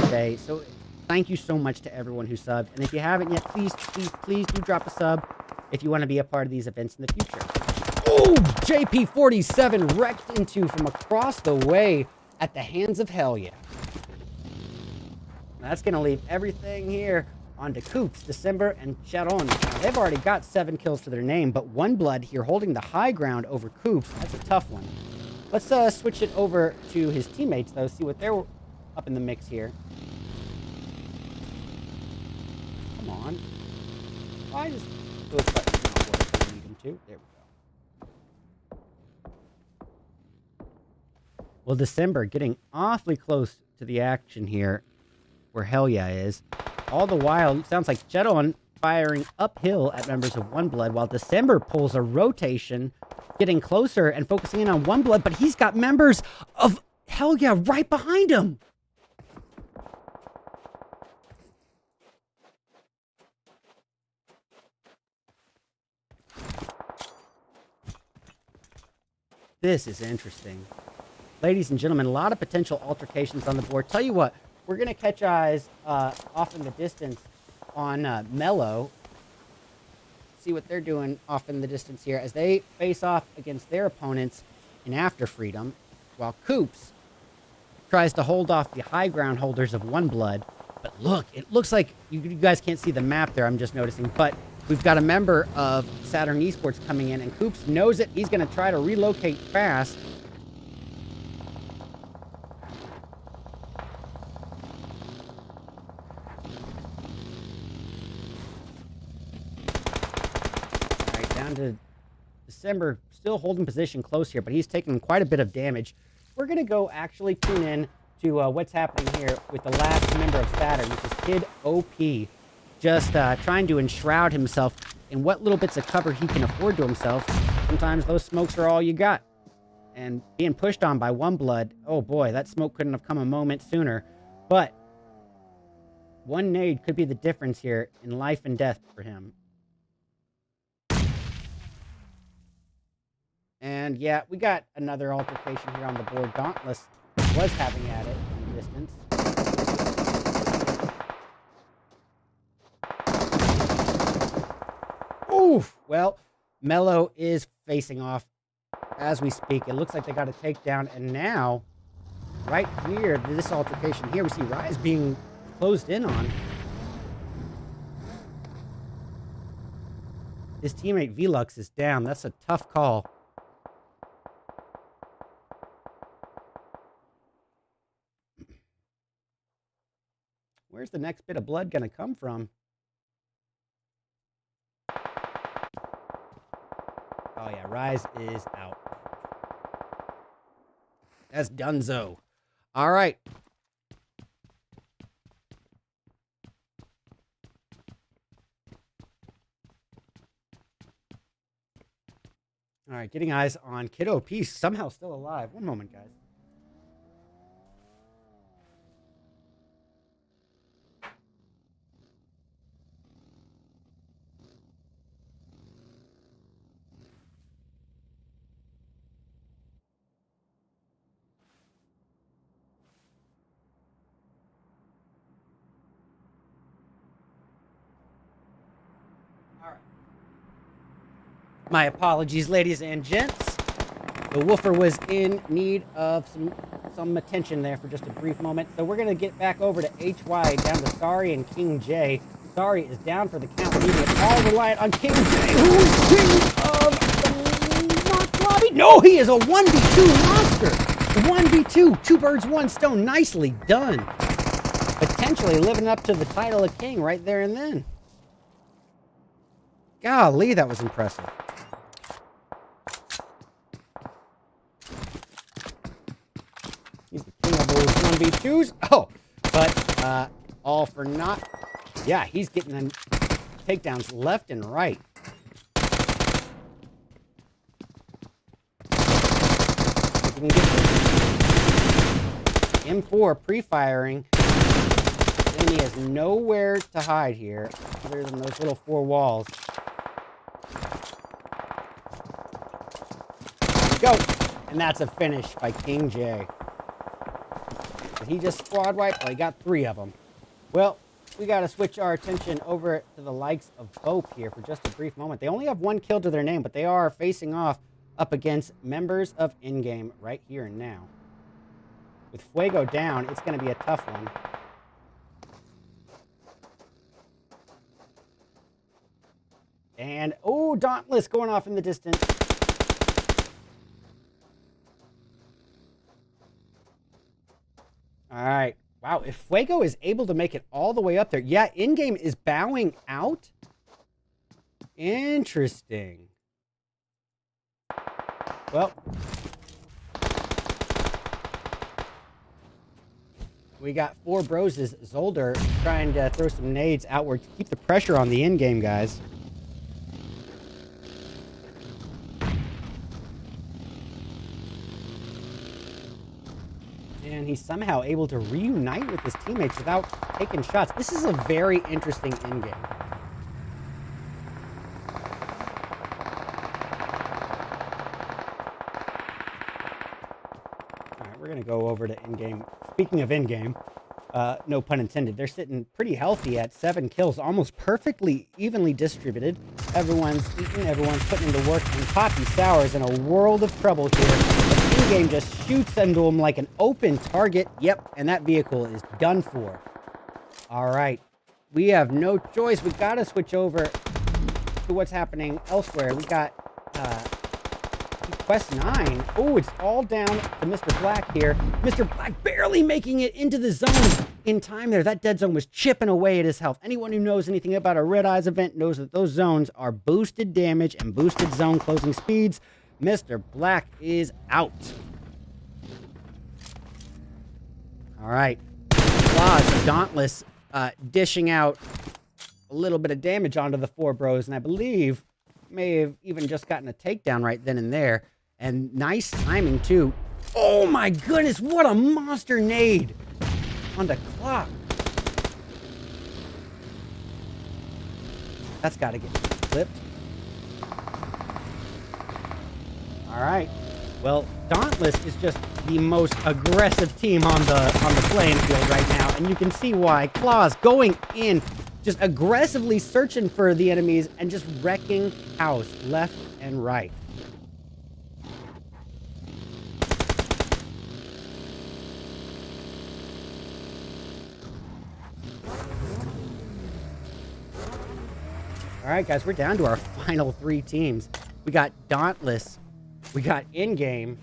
Speaker 1: today, so thank you so much to everyone who subbed. And if you haven't yet, please do drop a sub if you want to be a part of these events in the future. Oh, JP47 wrecked into from across the way at the hands of Hell Yeah. That's going to leave everything here onto Coops, December, and Charon. Now, they've already got 7 kills to their name, but One Blood here holding the high ground over Coops. That's a tough one. Let's switch it over to his teammates, though, see what they're up in the mix here. Come on. Why does those buttons not work when I need them to? There we go. Well, December getting awfully close to the action here where Hell Yeah is. All the while, it sounds like Jedon firing uphill at members of One Blood, while December pulls a rotation, getting closer and focusing in on One Blood, but he's got members of Hell Yeah right behind him. This is interesting. Ladies and gentlemen, a lot of potential altercations on the board. Tell you what, we're going to catch eyes off in the distance on Mellow. See what they're doing off in the distance here as they face off against their opponents in After Freedom, while Coops tries to hold off the high ground holders of One Blood. But look, it looks like you guys can't see the map there, I'm just noticing, but we've got a member of Saturn Esports coming in, and Coops knows it. He's going to try to relocate fast. To December, still holding position close here, but he's taking quite a bit of damage. We're going to go actually tune in to what's happening here with the last member of Saturn, which is Kid OP, just trying to enshroud himself in what little bits of cover he can afford to himself. Sometimes those smokes are all you got. And being pushed on by One Blood, oh boy, that smoke couldn't have come a moment sooner. But one nade could be the difference here in life and death for him. And yeah, we got another altercation here on the board. Dauntless was having at it in the distance. Oof! Well, Mellow is facing off as we speak. It looks like they got a takedown. And now, right here, this altercation here, we see RedEyes being closed in on. His teammate Velux is down. That's a tough call. Where's the next bit of blood going to come from? Oh, yeah, RedEyes is out. That's Dunzo. All right. All right, getting eyes on Kid OP, somehow still alive. One moment, guys. My apologies, ladies and gents. The woofer was in need of some attention there for just a brief moment. So we're going to get back over to HY, down to Sari and King J. Sari is down for the count, leaving it all reliant on King J, who is king of the North Lobby. No! Oh, he is a 1v2 monster. 1v2, two birds, one stone. Nicely done. Potentially living up to the title of king right there and then. Golly, that was impressive. He's the king of those 1v2s. Oh, but all for naught. Yeah, he's getting them takedowns left and right. If we can get M4 pre-firing, the enemy has nowhere to hide here other than those little four walls. There we go. And that's a finish by King J. Did he just squad wipe? Oh, he got 3 of them. Well, we got to switch our attention over to the likes of Bope here for just a brief moment. They only have 1 kill to their name, but they are facing off up against members of in-game right here and now. With Fuego down, it's going to be a tough one. And, oh, Dauntless going off in the distance. All right. Wow, if Fuego is able to make it all the way up there. Yeah, in-game is bowing out. Interesting. Well, we got 4 Broses. Zolder trying to throw some nades outward to keep the pressure on the in-game guys. And he's somehow able to reunite with his teammates without taking shots. This is a very interesting in-game. All right, we're going to go over to in-game. Speaking of in-game, no pun intended, they're sitting pretty healthy at 7 kills, almost perfectly evenly distributed. Everyone's eating, everyone's putting into work, and Poppy Sour's in a world of trouble here. In-game just shoots into him like an open target. Yep, and that vehicle is done for. All right, we have no choice. We got to switch over to what's happening elsewhere. We got Quest 9. Oh, it's all down to Mr. Black here. Mr. Black barely making it into the zone in time there. That dead zone was chipping away at his health. Anyone who knows anything about a RedEyes event knows that those zones are boosted damage and boosted zone closing speeds. Mr. Black is out. All right. Claws, Dauntless dishing out a little bit of damage onto the 4 Bros, and I believe may have even just gotten a takedown right then and there. And nice timing, too. Oh, my goodness. What a monster nade on the clock. That's got to get flipped. All right. Well, Dauntless is just the most aggressive team on the playing field right now, and you can see why. Claws going in, just aggressively searching for the enemies and just wrecking house left and right. All right, guys, we're down to our final 3 teams. We got Dauntless, we got In-Game,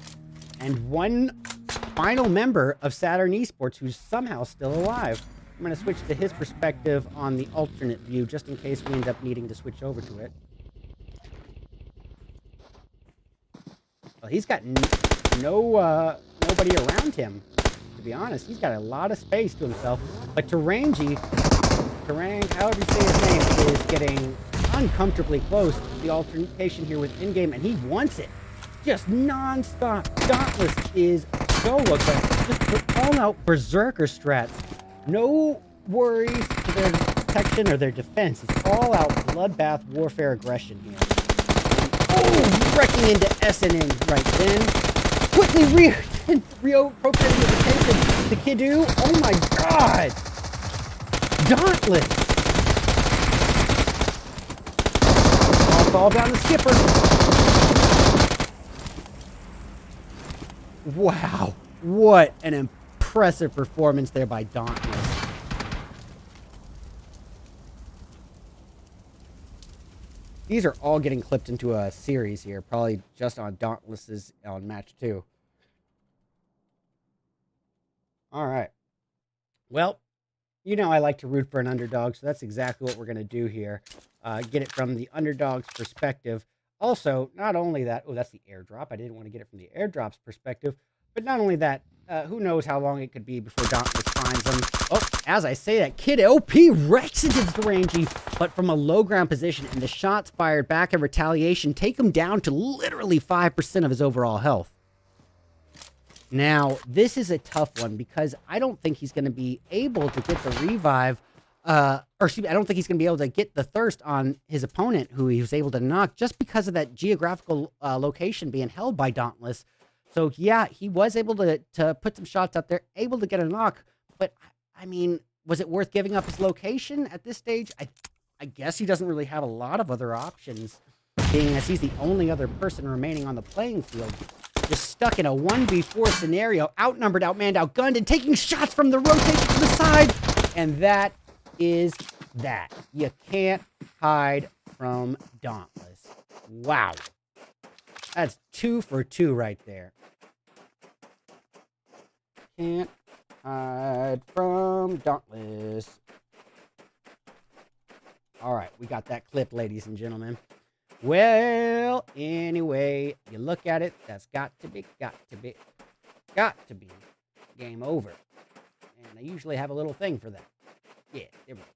Speaker 1: and one final member of Saturn Esports who's somehow still alive. I'm going to switch to his perspective on the alternate view, just in case we end up needing to switch over to it. Well, he's got nobody around him, to be honest. He's got a lot of space to himself. But Terang, however you say his name, is getting uncomfortably close to the alternation here with In-Game, and he wants it. Just non-stop. Dauntless is so aggressive. Just all-out berserker strats. No worries to their protection or their defense. It's all-out bloodbath warfare aggression here. Oh, wrecking into SNN right then. Quickly reappropriating the attention to Kiddu. Oh my god! Dauntless! All down the skipper. Wow. What an impressive performance there by Dauntless. These are all getting clipped into a series here, probably just on Dauntless's on match 2. All right. Well, you know I like to root for an underdog, so that's exactly what we're going to do here. Get it from the underdog's perspective. Also, not only that, oh, that's the airdrop. I didn't want to get it from the airdrop's perspective. But not only that, who knows how long it could be before Dauntless finds them. Oh, as I say that, Kid OP wrecks against the Rangy, but from a low ground position, and the shots fired back in retaliation take him down to literally 5% of his overall health. Now, this is a tough one because I don't think he's going to be able to get the revive, or excuse me, I don't think he's going to be able to get the thirst on his opponent who he was able to knock just because of that geographical location being held by Dauntless. So, yeah, he was able to put some shots out there, able to get a knock, but, I mean, was it worth giving up his location at this stage? I guess he doesn't really have a lot of other options, being as he's the only other person remaining on the playing field. Just stuck in a 1v4 scenario, outnumbered, outmanned, outgunned, and taking shots from the rotation to the side. And that is that. You can't hide from Dauntless. Wow. That's 2 for 2 right there. Can't hide from Dauntless. All right, we got that clip, ladies and gentlemen. Well, anyway, you look at it, that's got to be game over. And I usually have a little thing for that. Yeah, there we go.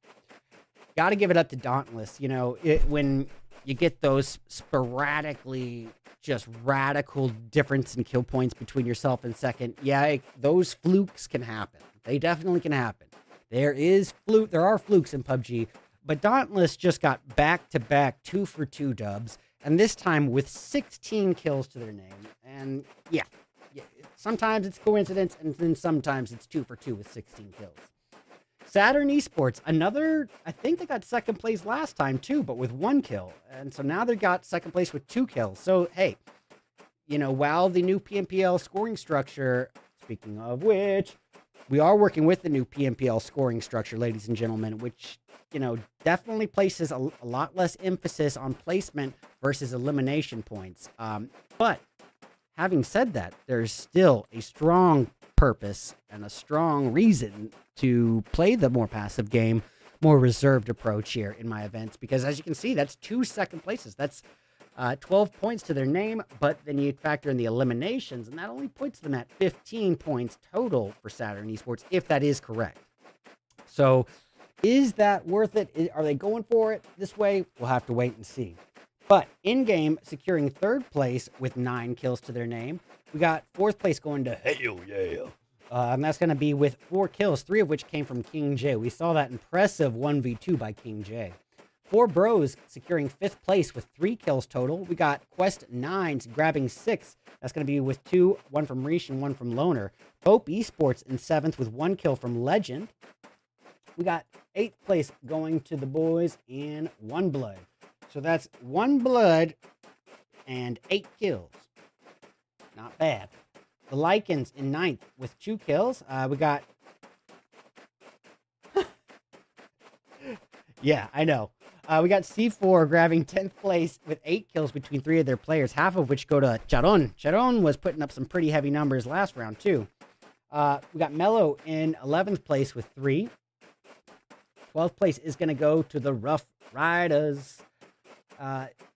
Speaker 1: Got to give it up to Dauntless. You know, when you get those sporadically just radical difference in kill points between yourself and second, yeah, those flukes can happen. They definitely can happen. There are flukes in PUBG. But Dauntless just got back-to-back 2 for 2 dubs, and this time with 16 kills to their name. And yeah, sometimes it's coincidence, and then sometimes it's 2 for 2 with 16 kills. Saturn Esports, another, I think they got second place last time too, but with 1 kill. And so now they got second place with 2 kills. So, hey, you know, while the new PMPL scoring structure, speaking of which, we are working with the new PMPL scoring structure, ladies and gentlemen, which, you know, definitely places a lot less emphasis on placement versus elimination points. But having said that, there's still a strong purpose and a strong reason to play the more passive game, more reserved approach here in my events, because as you can see, that's 2 second places. That's 12 points to their name, but then you factor in the eliminations, and that only puts them at 15 points total for Saturn Esports, if that is correct. So is that worth it? Are they going for it this way? We'll have to wait and see. But in-game, securing 3rd place with 9 kills to their name, we got 4th place going to Hell Yeah. And that's going to be with 4 kills, 3 of which came from King J. We saw that impressive 1v2 by King J. 4 Bros securing 5th place with 3 kills total. We got Quest 9 grabbing 6. That's going to be with 2, 1 from Reach and 1 from Loner. Hope Esports in 7th with 1 kill from Legend. We got 8th place going to the boys in 1 Blood. So that's 1 Blood and 8 kills. Not bad. The Lycans in 9th with 2 kills. We got... yeah, I know. We got C4 grabbing 10th place with 8 kills between 3 of their players, half of which go to Charon. Charon was putting up some pretty heavy numbers last round, too. We got Mello in 11th place with 3. 12th place is going to go to the Rough Riders.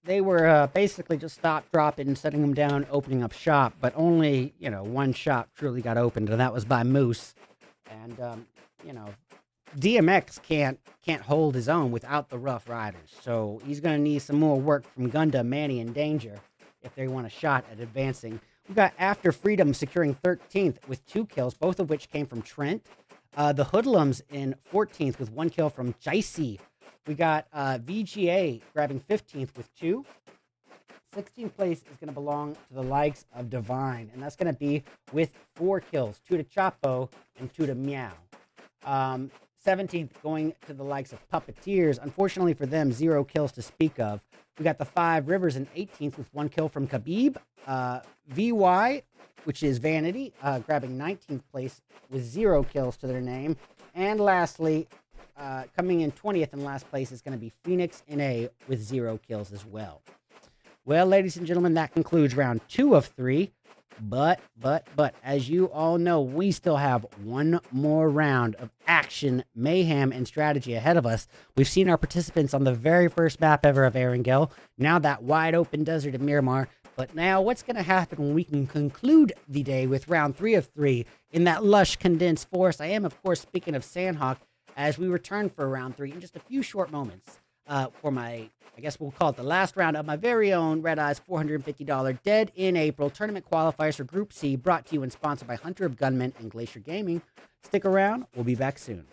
Speaker 1: They were basically just stop, dropping, setting them down, opening up shop, but only, you know, 1 shop truly got opened, and that was by Moose. And, you know, DMX can't hold his own without the Rough Riders, so he's going to need some more work from Gunda, Manny, and Danger if they want a shot at advancing. We got After Freedom securing 13th with 2 kills, both of which came from Trent. The Hoodlums in 14th with 1 kill from Jicey. We got VGA grabbing 15th with 2. 16th place is going to belong to the likes of Divine, and that's going to be with 4 kills, 2 to Chapo and 2 to Meow. 17th going to the likes of Puppeteers. Unfortunately for them, 0 kills to speak of. We got the 5 Rivers in 18th with 1 kill from Khabib. VY, which is Vanity, grabbing 19th place with 0 kills to their name. And lastly, coming in 20th in last place is going to be Phoenix NA with 0 kills as well. Well, ladies and gentlemen, that concludes round 2 of 3. But, as you all know, we still have one more round of action, mayhem, and strategy ahead of us. We've seen our participants on the very first map ever of Erangel, now that wide open desert of Miramar. But now, what's going to happen when we can conclude the day with round 3 of 3 in that lush, condensed forest? I am, of course, speaking of Sanhok, as we return for round 3 in just a few short moments. For my, I guess we'll call it the last round of my very own RedEyes $450 Dead in April tournament qualifiers for Group C, brought to you and sponsored by Hunter of Gunmen and Glacier Gaming. Stick around, we'll be back soon.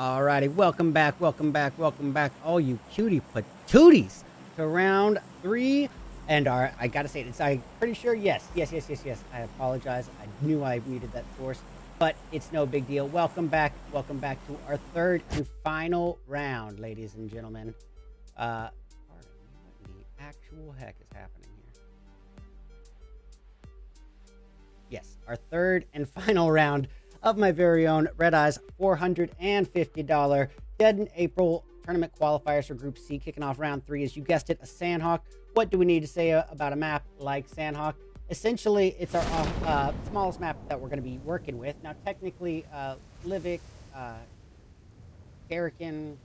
Speaker 1: Alrighty, welcome back, all you cutie patooties to round 3. And I gotta say, I'm pretty sure, yes. I apologize. I knew I muted that source, but it's no big deal. Welcome back to our third and final round, ladies and gentlemen. Pardon me, what the actual heck is happening here? Yes, our third and final round of my very own RedEyes $450 Dead in April tournament qualifiers for Group C, kicking off round 3. As you guessed it, a Sanhok. What do we need to say about a map like Sanhok? Essentially, it's our smallest map that we're going to be working with. Now, technically, Livik, Garrican,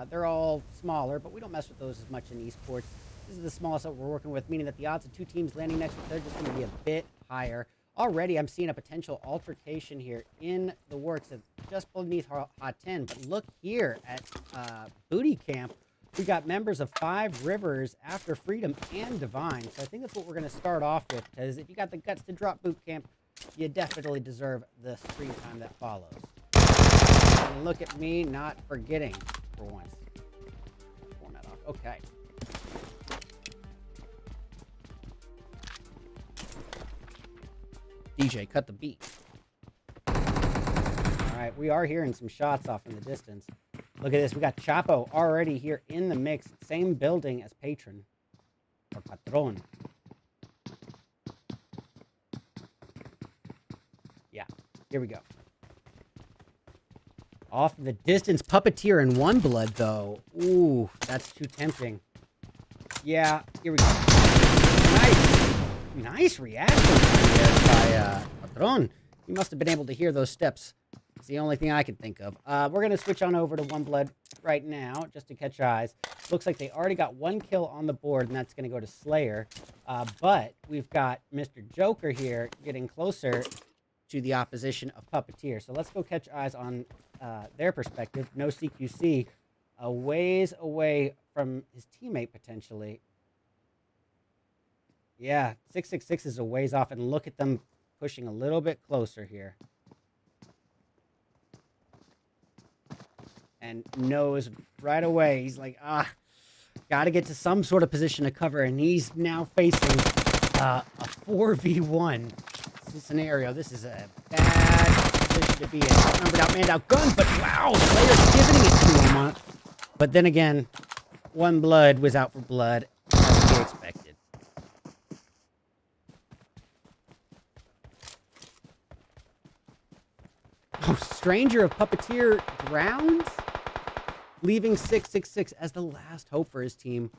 Speaker 1: they're all smaller, but we don't mess with those as much in esports. This is the smallest that we're working with, meaning that the odds of two teams landing next to each other is going to be a bit higher. Already, I'm seeing a potential altercation here in the works of just beneath Hot 10. But look here at Booty Camp. We got members of 5 Rivers, After Freedom, and Divine. So I think that's what we're going to start off with. Because if you got the guts to drop Boot Camp, you definitely deserve the screen time that follows. And look at me not forgetting for once. Format off. Okay. DJ, cut the beat. All right, we are hearing some shots off in the distance. Look at this. We got Chapo already here in the mix. Same building as Patron. Or Patron. Yeah, here we go. Off in the distance. Puppeteer and One Blood, though. Ooh, that's too tempting. Yeah, here we go. Nice reaction by Patron. He must have been able to hear those steps. It's the only thing I can think of. We're going to switch on over to One Blood right now, just to catch eyes. Looks like they already got 1 kill on the board, and that's going to go to Slayer. But we've got Mr. Joker here getting closer to the opposition of Puppeteer. So let's go catch eyes on their perspective. No CQC. A ways away from his teammate, potentially. Yeah, 666 is a ways off, and look at them pushing a little bit closer here. And knows right away, he's like, got to get to some sort of position to cover, and he's now facing a 4v1 scenario. This is a bad position to be in. Outnumbered, outmanned, outgunned, but wow, Slayer's giving it to him. But then again, One Blood was out for blood, as we expected. Oh, Stranger of Puppeteer drowns, leaving 666 as the last hope for his team.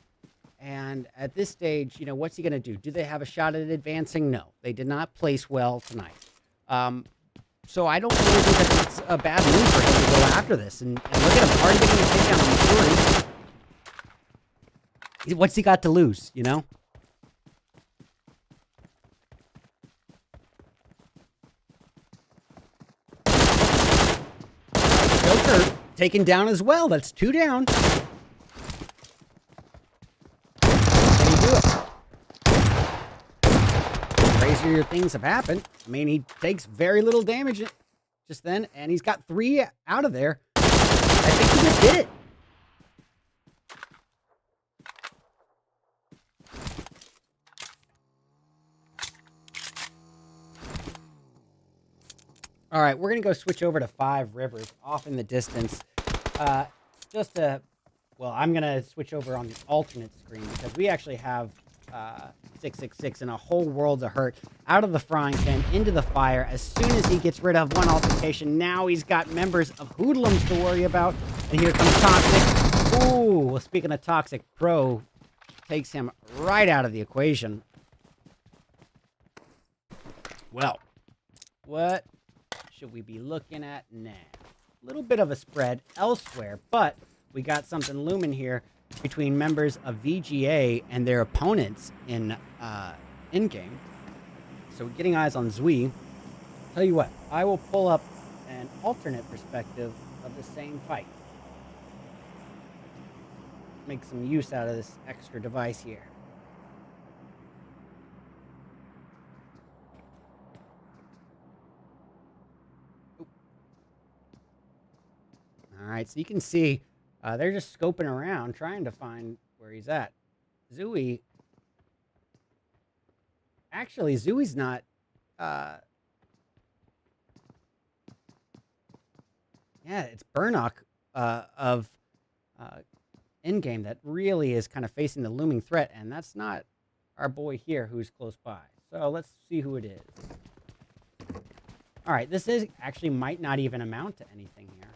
Speaker 1: And at this stage, you know, what's he going to do? Do they have a shot at advancing? No, they did not place well tonight. So I don't really think that it's a bad move for him to go after this. And look at him, already getting a takedown on the story. What's he got to lose, you know? Joker taken down as well. That's 2 down. Can he do it? Crazier things have happened. I mean, he takes very little damage just then, and he's got 3 out of there. I think he just did it. All right, we're going to go switch over to 5 Rivers off in the distance. Well, I'm going to switch over on the alternate screen because we actually have 666 in a whole world of hurt. Out of the frying pan, into the fire. As soon as he gets rid of one altercation, now he's got members of Hoodlums to worry about. And here comes Toxic. Ooh, well, speaking of Toxic, Pro takes him right out of the equation. Well, what should we be looking at now? A little bit of a spread elsewhere, but we got something looming here between members of VGA and their opponents in in-game. So we're getting eyes on Zui. Tell you what, I will pull up an alternate perspective of the same fight. Make some use out of this extra device here. All right, so you can see they're just scoping around, trying to find where he's at. Zooey. Actually, Zooey's not. Yeah, it's Burnock of in-game that really is kind of facing the looming threat, and that's not our boy here who's close by. So let's see who it is. All right, this is actually might not even amount to anything here.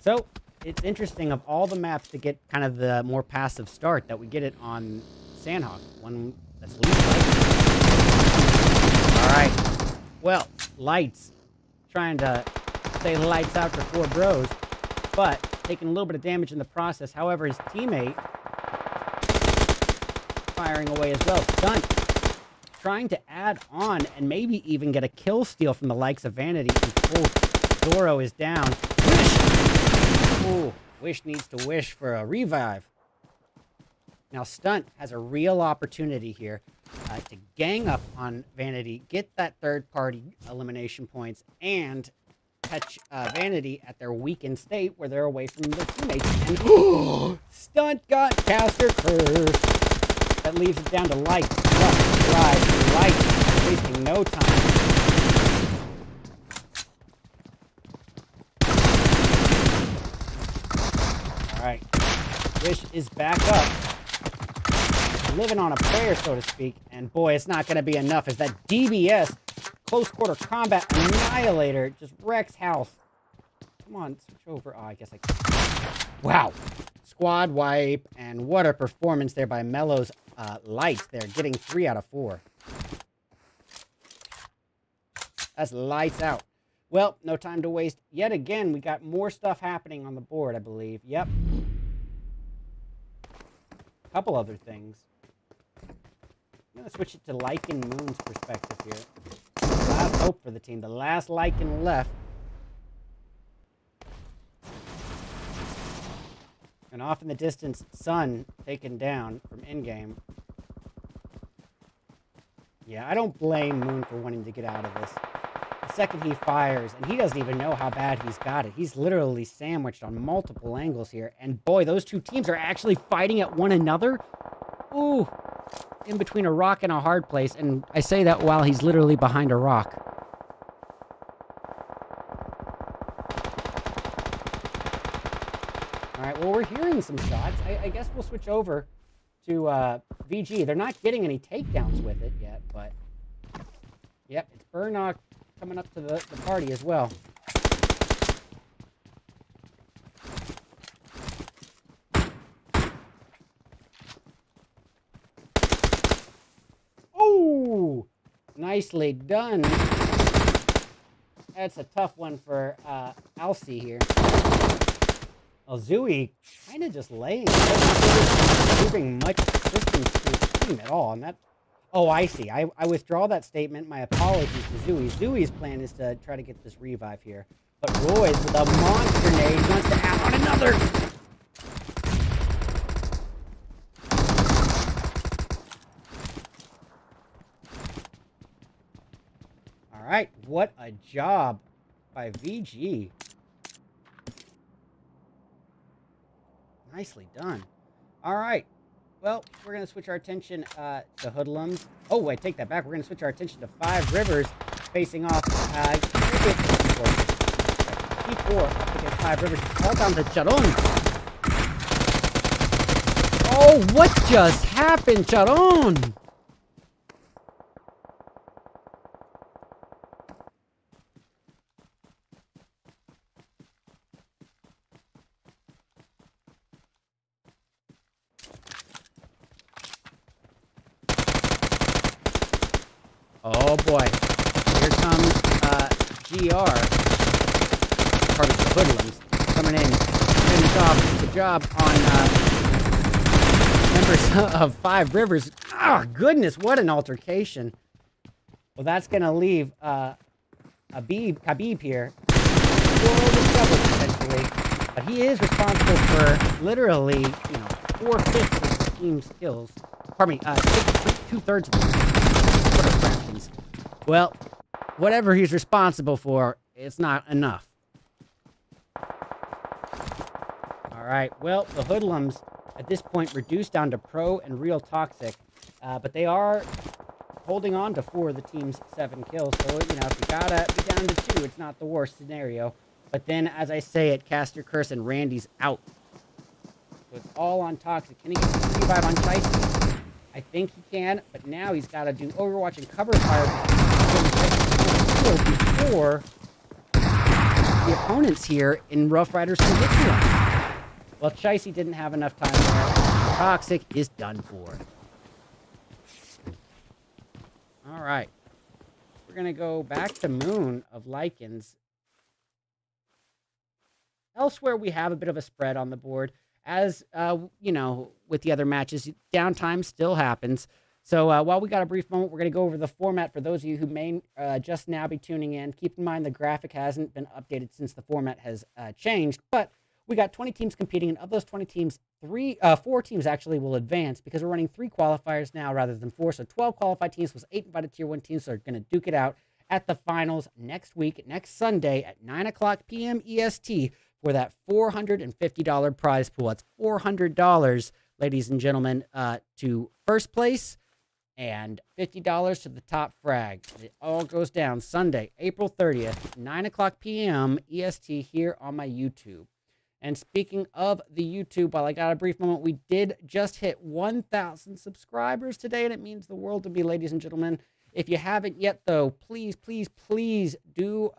Speaker 1: So it's interesting, of all the maps to get kind of the more passive start, that we get it on Sanhok, one that's least likely. All right, well, Lights trying to say lights out for 4 bros, but taking a little bit of damage in the process. However, his teammate firing away as well. Stunt trying to add on and maybe even get a kill steal from the likes of Vanity. And Zoro is down. Wish! Ooh, Wish needs to wish for a revive. Now Stunt has a real opportunity here to gang up on Vanity, get that third-party elimination points, and catch Vanity at their weakened state where they're away from their teammates. And Stunt got caster curse. That leaves it down to Light. Drive, Light, wasting no time. All right, Wish is back up. Living on a prayer, so to speak, and boy, it's not going to be enough as that DBS close quarter combat annihilator just wrecks house. Come on, switch over. Oh, I guess I can. Wow, squad wipe, and what a performance there by Mello's Lights. They're getting 3 out of 4. That's lights out. Well, no time to waste. Yet again, we got more stuff happening on the board, I believe. Yep. A couple other things. I'm going to switch it to Lycan Moon's perspective here. Last hope for the team. The last Lycan left. And off in the distance, Sun taken down from in-game. Yeah, I don't blame Moon for wanting to get out of this. The second he fires, and he doesn't even know how bad he's got it. He's literally sandwiched on multiple angles here. And boy, those two teams are actually fighting at one another. Ooh. In between a rock and a hard place, and I say that while he's literally behind a rock. All right, well, we're hearing some shots. I guess we'll switch over to VG. They're not getting any takedowns with it yet, but yep, it's Burnock coming up to the party as well. Nicely done. That's a tough one for Alcy here. Well, Zooey kind of just laying. Not giving much assistance to his team at all. And that. Oh, I see. I withdraw that statement. My apologies to Zooey. Zooey's plan is to try to get this revive here. But Roy's with a monster nade wants to add on another. All right, what a job by VG. Nicely done. All right, well, we're going to switch our attention to Hoodlums. Oh, I take that back. We're going to switch our attention to 5 Rivers facing off P4 against 5 Rivers. All down to Charon. Oh, what just happened, Charon? Oh boy, here comes GR, part of the Hoodlums, coming in, doing the job on members of 5 Rivers. Oh goodness, what an altercation. Well, that's going to leave Khabib here, full of trouble potentially, but he is responsible for literally, 4/5 of the team's kills. Pardon me, 2/3 of the team. Well, whatever he's responsible for, it's not enough. All right, well, the hoodlums at this point reduced down to pro and real toxic, but they are holding on to 4 of the team's 7 kills. So, you know, if you gotta be down to 2, it's not the worst scenario. But then, as I say it, Cast Your Curse and Randy's out. So it's all on toxic. Can he get the revive on Chicey? I think he can, but now he's got to do Overwatch and cover fire before the opponents here in Rough Riders can hit him. Well, Chicey didn't have enough time there. Toxic is done for. All right. We're going to go back to Moon of Lycans. Elsewhere, we have a bit of a spread on the board. As, you know, with the other matches, downtime still happens. So while we got a brief moment, we're going to go over the format for those of you who may just now be tuning in. Keep in mind the graphic hasn't been updated since the format has changed. But we got 20 teams competing, and of those 20 teams, 4 teams actually will advance because we're running 3 qualifiers now rather than 4. So 12 qualified teams plus 8 invited Tier 1 teams are going to duke it out at the finals next week, next Sunday at 9 o'clock p.m. EST for that $450 prize pool. That's $400, ladies and gentlemen, to first place and $50 to the top frag. It all goes down Sunday, April 30th, 9 o'clock p.m. EST here on my YouTube. And speaking of the YouTube, while I got a brief moment, we did just hit 1,000 subscribers today, and it means the world to me, ladies and gentlemen. If you haven't yet, though, please, please, please do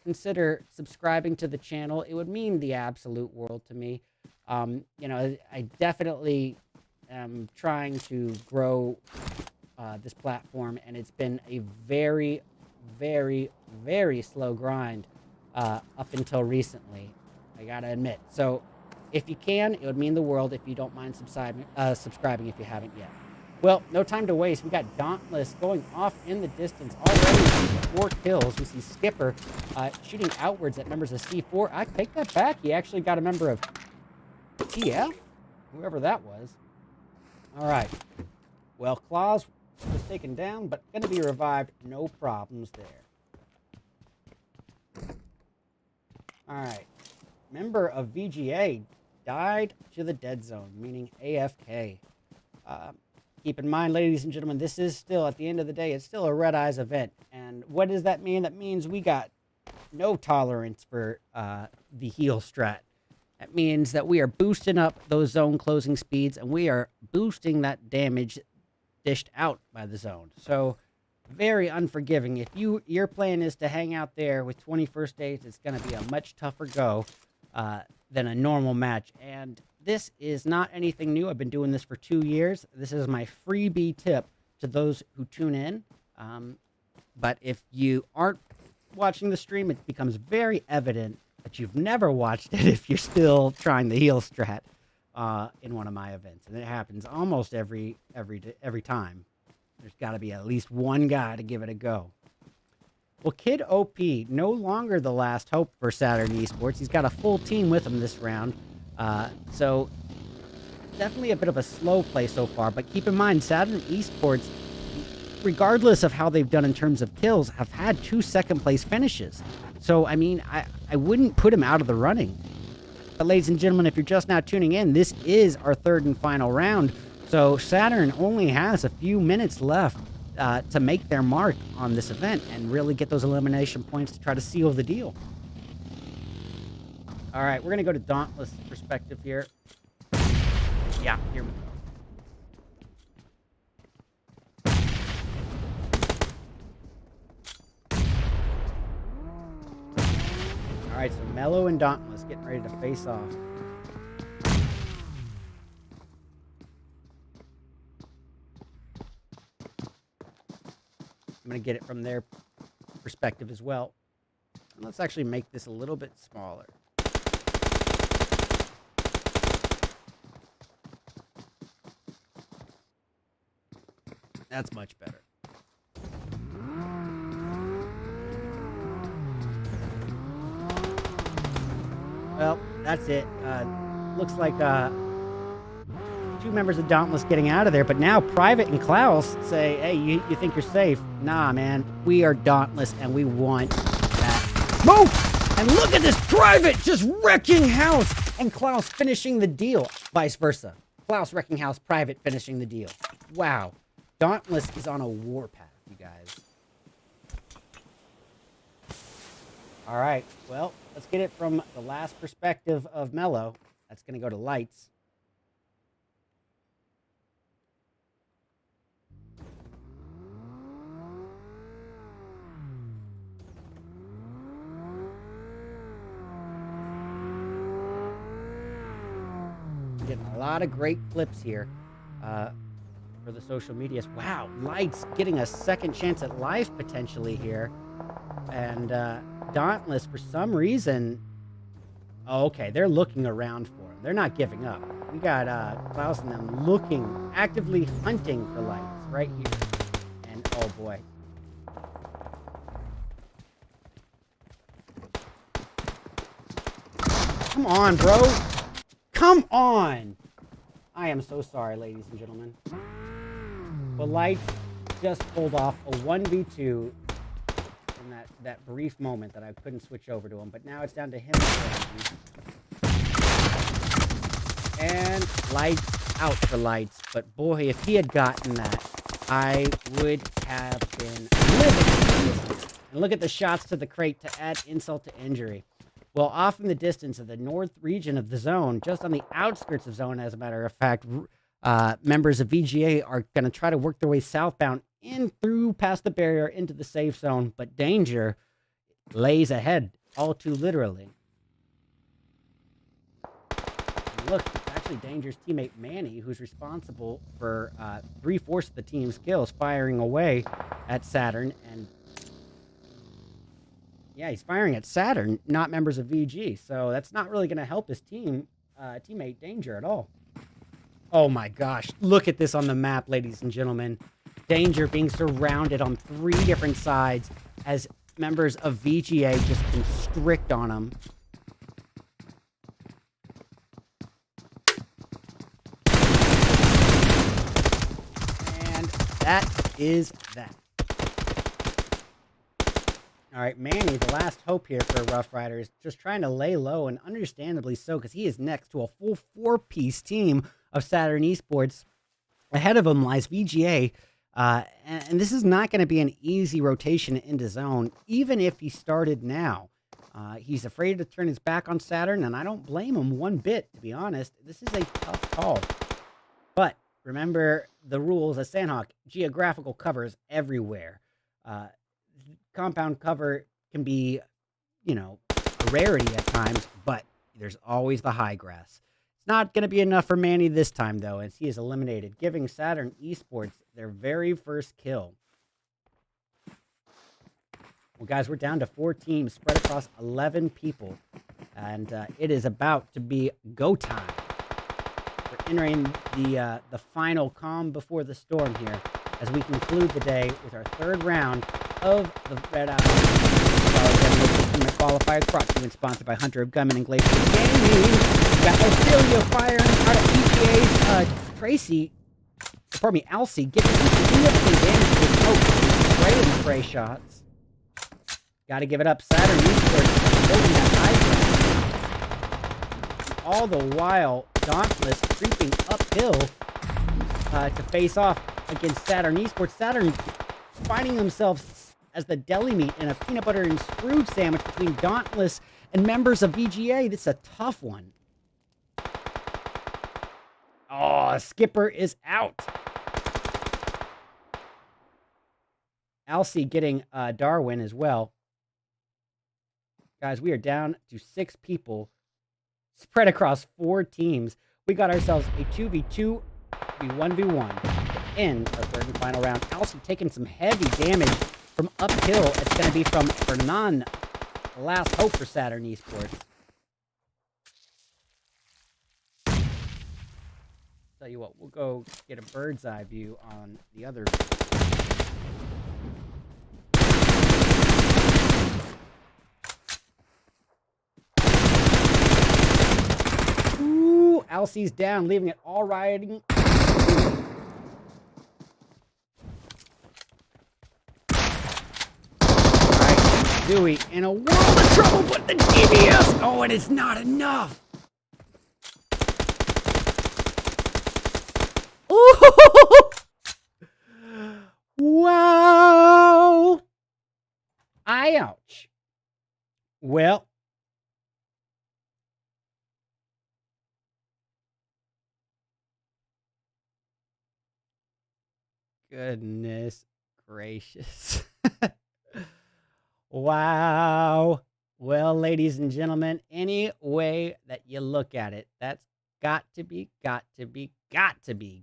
Speaker 1: consider subscribing to the channel. It would mean the absolute world to me. You know, I definitely am trying to grow this platform, and it's been a very, very, very slow grind up until recently, I gotta admit. So if you can, it would mean the world if you don't mind subscribing if you haven't yet. Well, no time to waste. We got Dauntless going off in the distance already. 4 kills. We see Skipper shooting outwards at members of C4. I take that back. He actually got a member of TF, whoever that was. All right. Well, Claus was taken down, but going to be revived. No problems there. All right. Member of VGA died to the dead zone, meaning AFK. Keep in mind, ladies and gentlemen, this is still, at the end of the day, it's still a RedEyes event. And what does that mean? That means we got no tolerance for the heal strat. That means that we are boosting up those zone closing speeds, and we are boosting that damage dished out by the zone. So, very unforgiving. If your plan is to hang out there with 21st days, it's going to be a much tougher go than a normal match. And this is not anything new. I've been doing this for 2 years. This is my freebie tip to those who tune in. But if you aren't watching the stream, it becomes very evident that you've never watched it if you're still trying the heal strat in one of my events. And it happens almost every time. There's got to be at least one guy to give it a go. Well, Kid OP, no longer the last hope for Saturn Esports. He's got a full team with him this round. So definitely a bit of a slow play so far, but keep in mind, Saturn Esports, regardless of how they've done in terms of kills, have had 2 second-place finishes. So, I mean, I wouldn't put him out of the running. But ladies and gentlemen, if you're just now tuning in, this is our 3rd and final round. So Saturn only has a few minutes left to make their mark on this event and really get those elimination points to try to seal the deal. All right, we're going to go to Dauntless perspective here. Yeah, here we go. All right, so Mellow and Dauntless getting ready to face off. I'm going to get it from their perspective as well. Let's actually make this a little bit smaller. That's much better. Well, that's it. Looks like 2 members of Dauntless getting out of there, but now Private and Klaus say, hey, you think you're safe? Nah, man. We are Dauntless, and we want that smoke! And look at this Private just wrecking house! And Klaus finishing the deal. Vice versa. Klaus Reckinghouse Private finishing the deal. Wow. Dauntless is on a warpath, you guys. All right. Well, let's get it from the last perspective of Mello. That's going to go to Lights. Getting a lot of great clips here for the social medias. Wow, Lights getting a second chance at life potentially here. And Dauntless, for some reason... Oh, okay, they're looking around for him. They're not giving up. We got Klaus and them looking, actively hunting for Lights right here. And oh boy. Come on, bro. Come on! I am so sorry, ladies and gentlemen. But Lights just pulled off a 1v2 in that brief moment that I couldn't switch over to him. But now it's down to him. And Lights out for Lights. But boy, if he had gotten that, I would have been living. And look at the shots to the crate to add insult to injury. Well, off in the distance of the north region of the zone, just on the outskirts of zone, as a matter of fact, members of VGA are going to try to work their way southbound in through past the barrier into the safe zone, but Danger lays ahead, all too literally. And look, it's actually Danger's teammate Manny, who's responsible for 3/4 of the team's kills, firing away at Saturn. And yeah, he's firing at Saturn, not members of VG. So that's not really going to help his teammate Danger at all. Oh my gosh. Look at this on the map, ladies and gentlemen. Danger being surrounded on 3 different sides as members of VGA just constrict on him. And that is that. All right, Manny, the last hope here for Rough Riders, just trying to lay low, and understandably so, because he is next to a full 4-piece team of Saturn Esports. Ahead of him lies VGA, and this is not going to be an easy rotation into zone, even if he started now. He's afraid to turn his back on Saturn, and I don't blame him one bit, to be honest. This is a tough call. But remember the rules of Sanhok. Geographical covers everywhere. Compound cover can be, you know, a rarity at times, but there's always the high grass. It's not going to be enough for Manny this time, though, as he is eliminated, giving Saturn Esports their very first kill. Well, guys, we're down to 4 teams spread across 11 people, and it is about to be go time. We're entering the final calm before the storm here, as we conclude the day with our 3rd round of the RedEyes Qualifiers, brought to you and sponsored by Hunter of Gunman and Glacier Gaming. We got Ophelia firing out of EPA's Alcy, getting significant damage to his smoke, spray and spray shots. Got to give it up. Saturn Esports holding that high ground. All the while, Dauntless creeping uphill to face off against Saturn Esports. Saturn finding themselves as the deli meat in a peanut butter and screwed sandwich between Dauntless and members of VGA. This is a tough one. Oh, Skipper is out. Alcy getting Darwin as well. Guys, we are down to 6 people spread across 4 teams. We got ourselves a 2v2, a 1v1 in our 3rd and final round. Alcy taking some heavy damage from uphill. It's going to be from Fernan, the last hope for Saturn Esports. Tell you what, we'll go get a bird's eye view on the other. Ooh, Alcy's down, leaving it all riding. Dewey in a world of trouble, but the DBS, oh, and it's not enough. Wow. Ouch. Well, goodness gracious. Wow. Well, ladies and gentlemen, any way that you look at it, that's got to be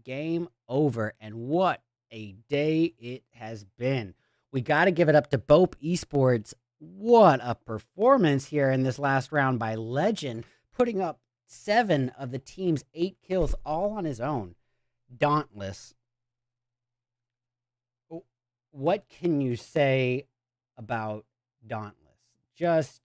Speaker 1: game over. And what a day it has been. We got to give it up to Bope Esports. What a performance here in this last round by Legend, putting up 7 of the team's 8 kills all on his own. Dauntless. What can you say about Dauntless? Just,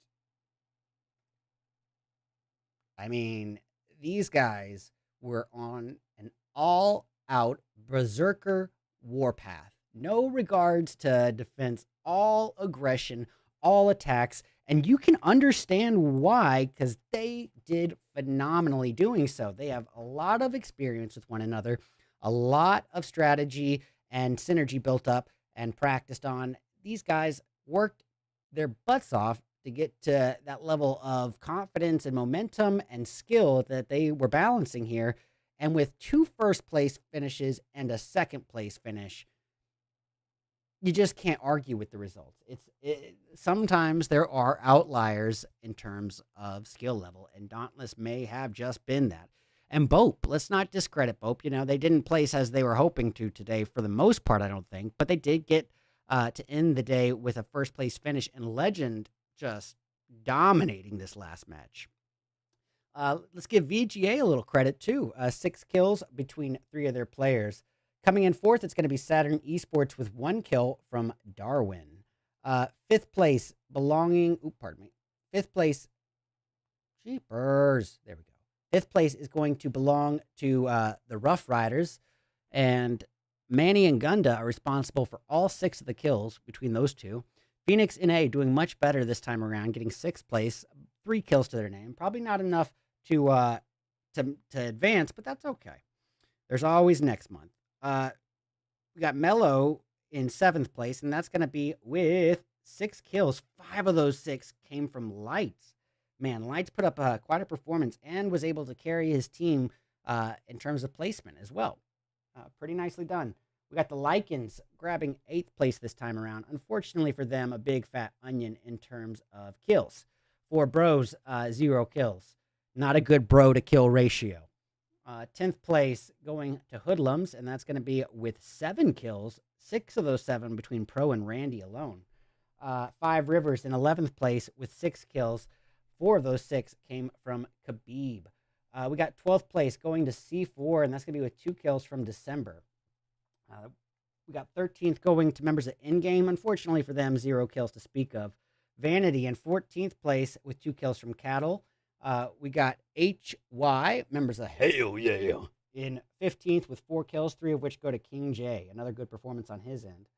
Speaker 1: I mean, these guys were on an all-out berserker warpath. No regards to defense, all aggression, all attacks, and you can understand why, because they did phenomenally doing so. They have a lot of experience with one another, a lot of strategy and synergy built up and practiced on. These guys worked their butts off to get to that level of confidence and momentum and skill that they were balancing here. And with 2 first-place finishes and a second-place finish, you just can't argue with the results. Sometimes there are outliers in terms of skill level, and Dauntless may have just been that. And Bope, let's not discredit Bope. You know, they didn't place as they were hoping to today for the most part, I don't think, but they did get to end the day with a first-place finish, and Legend just dominating this last match. Let's give VGA a little credit, too. 6 kills between 3 of their players. Coming in 4th, it's going to be Saturn Esports with 1 kill from Darwin. 5th place belonging... pardon me. 5th place... Jeepers. There we go. 5th place is going to belong to the Rough Riders, and Manny and Gunda are responsible for all 6 of the kills between those two. Phoenix NA doing much better this time around, getting 6th place, 3 kills to their name. Probably not enough to advance, but that's okay. There's always next month. We got Mello in 7th place, and that's going to be with 6 kills. 5 of those 6 came from Lights. Man, Lights put up quite a performance and was able to carry his team in terms of placement as well. Pretty nicely done. We got the Lycans grabbing 8th place this time around. Unfortunately for them, a big fat onion in terms of kills. 4 bros, 0 kills. Not a good bro to kill ratio. 10th place going to Hoodlums, and that's going to be with 7 kills. 6 of those 7 between Pro and Randy alone. 5 Rivers in 11th place with 6 kills. 4 of those 6 came from Khabib. We got 12th place going to C4, and that's going to be with 2 kills from December. We got 13th going to members of Endgame. Unfortunately for them, 0 kills to speak of. Vanity in 14th place with 2 kills from Cattle. We got HY, members of Hell Yeah, in 15th with 4 kills, 3 of which go to King J. Another good performance on his end.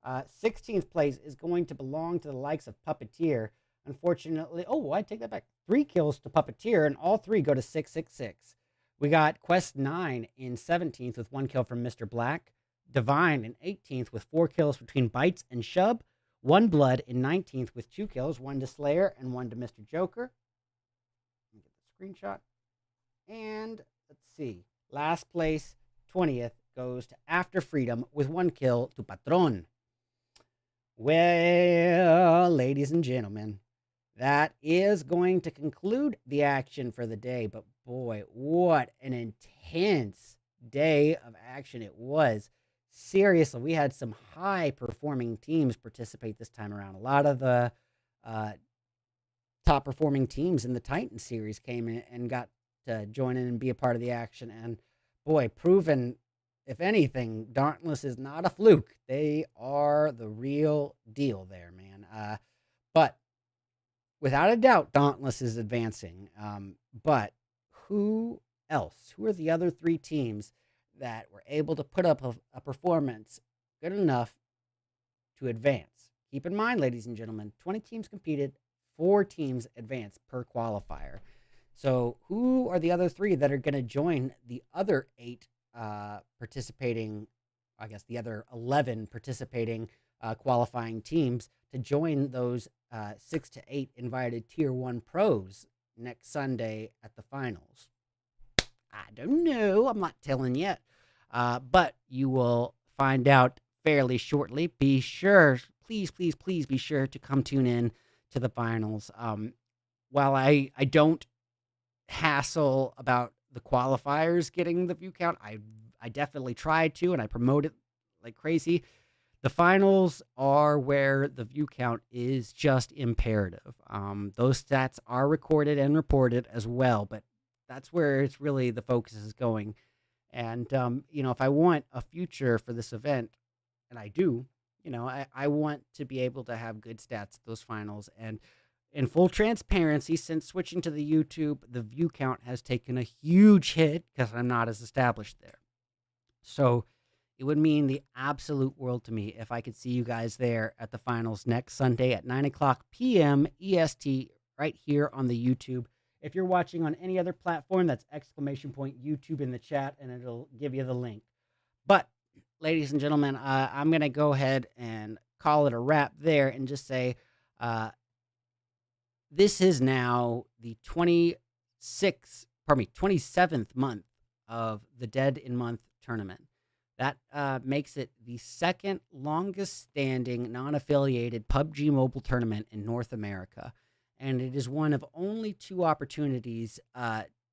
Speaker 1: 16th place is going to belong to the likes of Puppeteer. Unfortunately, I take that back. 3 kills to Puppeteer, and all 3 go to 666. We got Quest 9 in 17th with 1 kill from Mr. Black. Divine in 18th with 4 kills between Bites and Shub. One Blood in 19th with 2 kills, 1 to Slayer and 1 to Mr. Joker. Let me get the screenshot. And let's see. Last place, 20th, goes to After Freedom with 1 kill to Patron. Well, ladies and gentlemen, that is going to conclude the action for the day. But boy, what an intense day of action it was. Seriously, we had some high-performing teams participate this time around. A lot of the top-performing teams in the Titan series came in and got to join in and be a part of the action. And boy, proven, if anything, Dauntless is not a fluke. They are the real deal there, man. But without a doubt, Dauntless is advancing. But who else? Who are the other 3 teams that were able to put up a performance good enough to advance? Keep in mind, ladies and gentlemen, 20 teams competed, 4 teams advanced per qualifier. So who are the other 3 that are going to join the other 8 participating, I guess the other 11 participating qualifying teams to join those 6 to 8 invited Tier 1 pros next Sunday at the finals. I don't know. I'm not telling yet. But you will find out fairly shortly. Be sure, please, please, please be sure to come tune in to the finals. While I don't hassle about the qualifiers getting the view count, I definitely try to, and I promote it like crazy. The finals are where the view count is just imperative. Those stats are recorded and reported as well, but that's where it's really the focus is going. And, if I want a future for this event, and I do, I want to be able to have good stats at those finals. And in full transparency, since switching to the YouTube, the view count has taken a huge hit because I'm not as established there. So it would mean the absolute world to me if I could see you guys there at the finals next Sunday at 9:00 p.m. EST right here on the YouTube. If you're watching on any other platform, that's !YouTube in the chat, and it'll give you the link. But, ladies and gentlemen, I'm going to go ahead and call it a wrap there and just say this is now the 27th month of the Dead in Month tournament. That makes it the second longest standing non-affiliated PUBG Mobile tournament in North America. And it is one of only 2 opportunities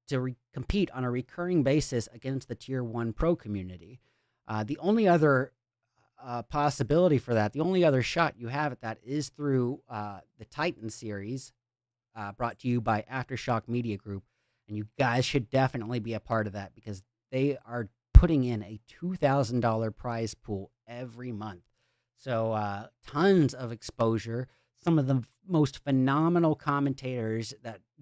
Speaker 1: to compete on a recurring basis against the Tier 1 Pro community. The only other possibility for that, the only other shot you have at that is through the Titan series brought to you by Aftershock Media Group. And you guys should definitely be a part of that because they are putting in a $2,000 prize pool every month. So tons of exposure. Some of the most phenomenal commentators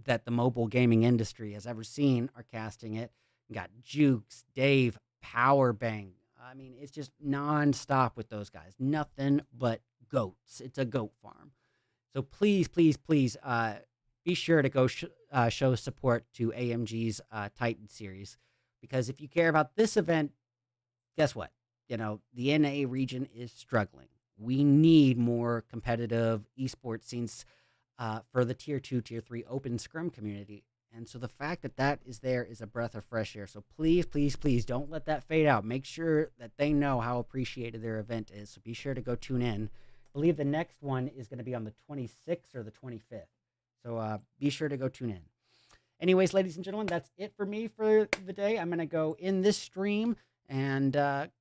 Speaker 1: that the mobile gaming industry has ever seen are casting it. You got Jukes, Dave, Powerbang. I mean, it's just nonstop with those guys. Nothing but goats. It's a goat farm. So please, please, please be sure to go show support to AMG's Titan series. Because if you care about this event, guess what? The NA region is struggling. We need more competitive esports scenes for the Tier 2, Tier 3 open scrim community. And so the fact that that is there is a breath of fresh air. So please, please, please don't let that fade out. Make sure that they know how appreciated their event is. So be sure to go tune in. I believe the next one is going to be on the 26th or the 25th. So be sure to go tune in. Anyways, ladies and gentlemen, that's it for me for the day. I'm going to go in this stream and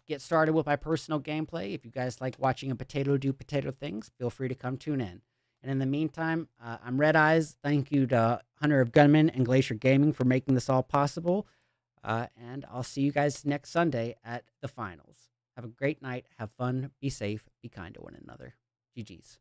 Speaker 1: get started with my personal gameplay. If you guys like watching a potato do potato things, feel free to come tune in. And in the meantime, I'm RedEyes. Thank you to Hunter of Gunman and Glacier Gaming for making this all possible. And I'll see you guys next Sunday at the finals. Have a great night. Have fun. Be safe. Be kind to one another. GG's.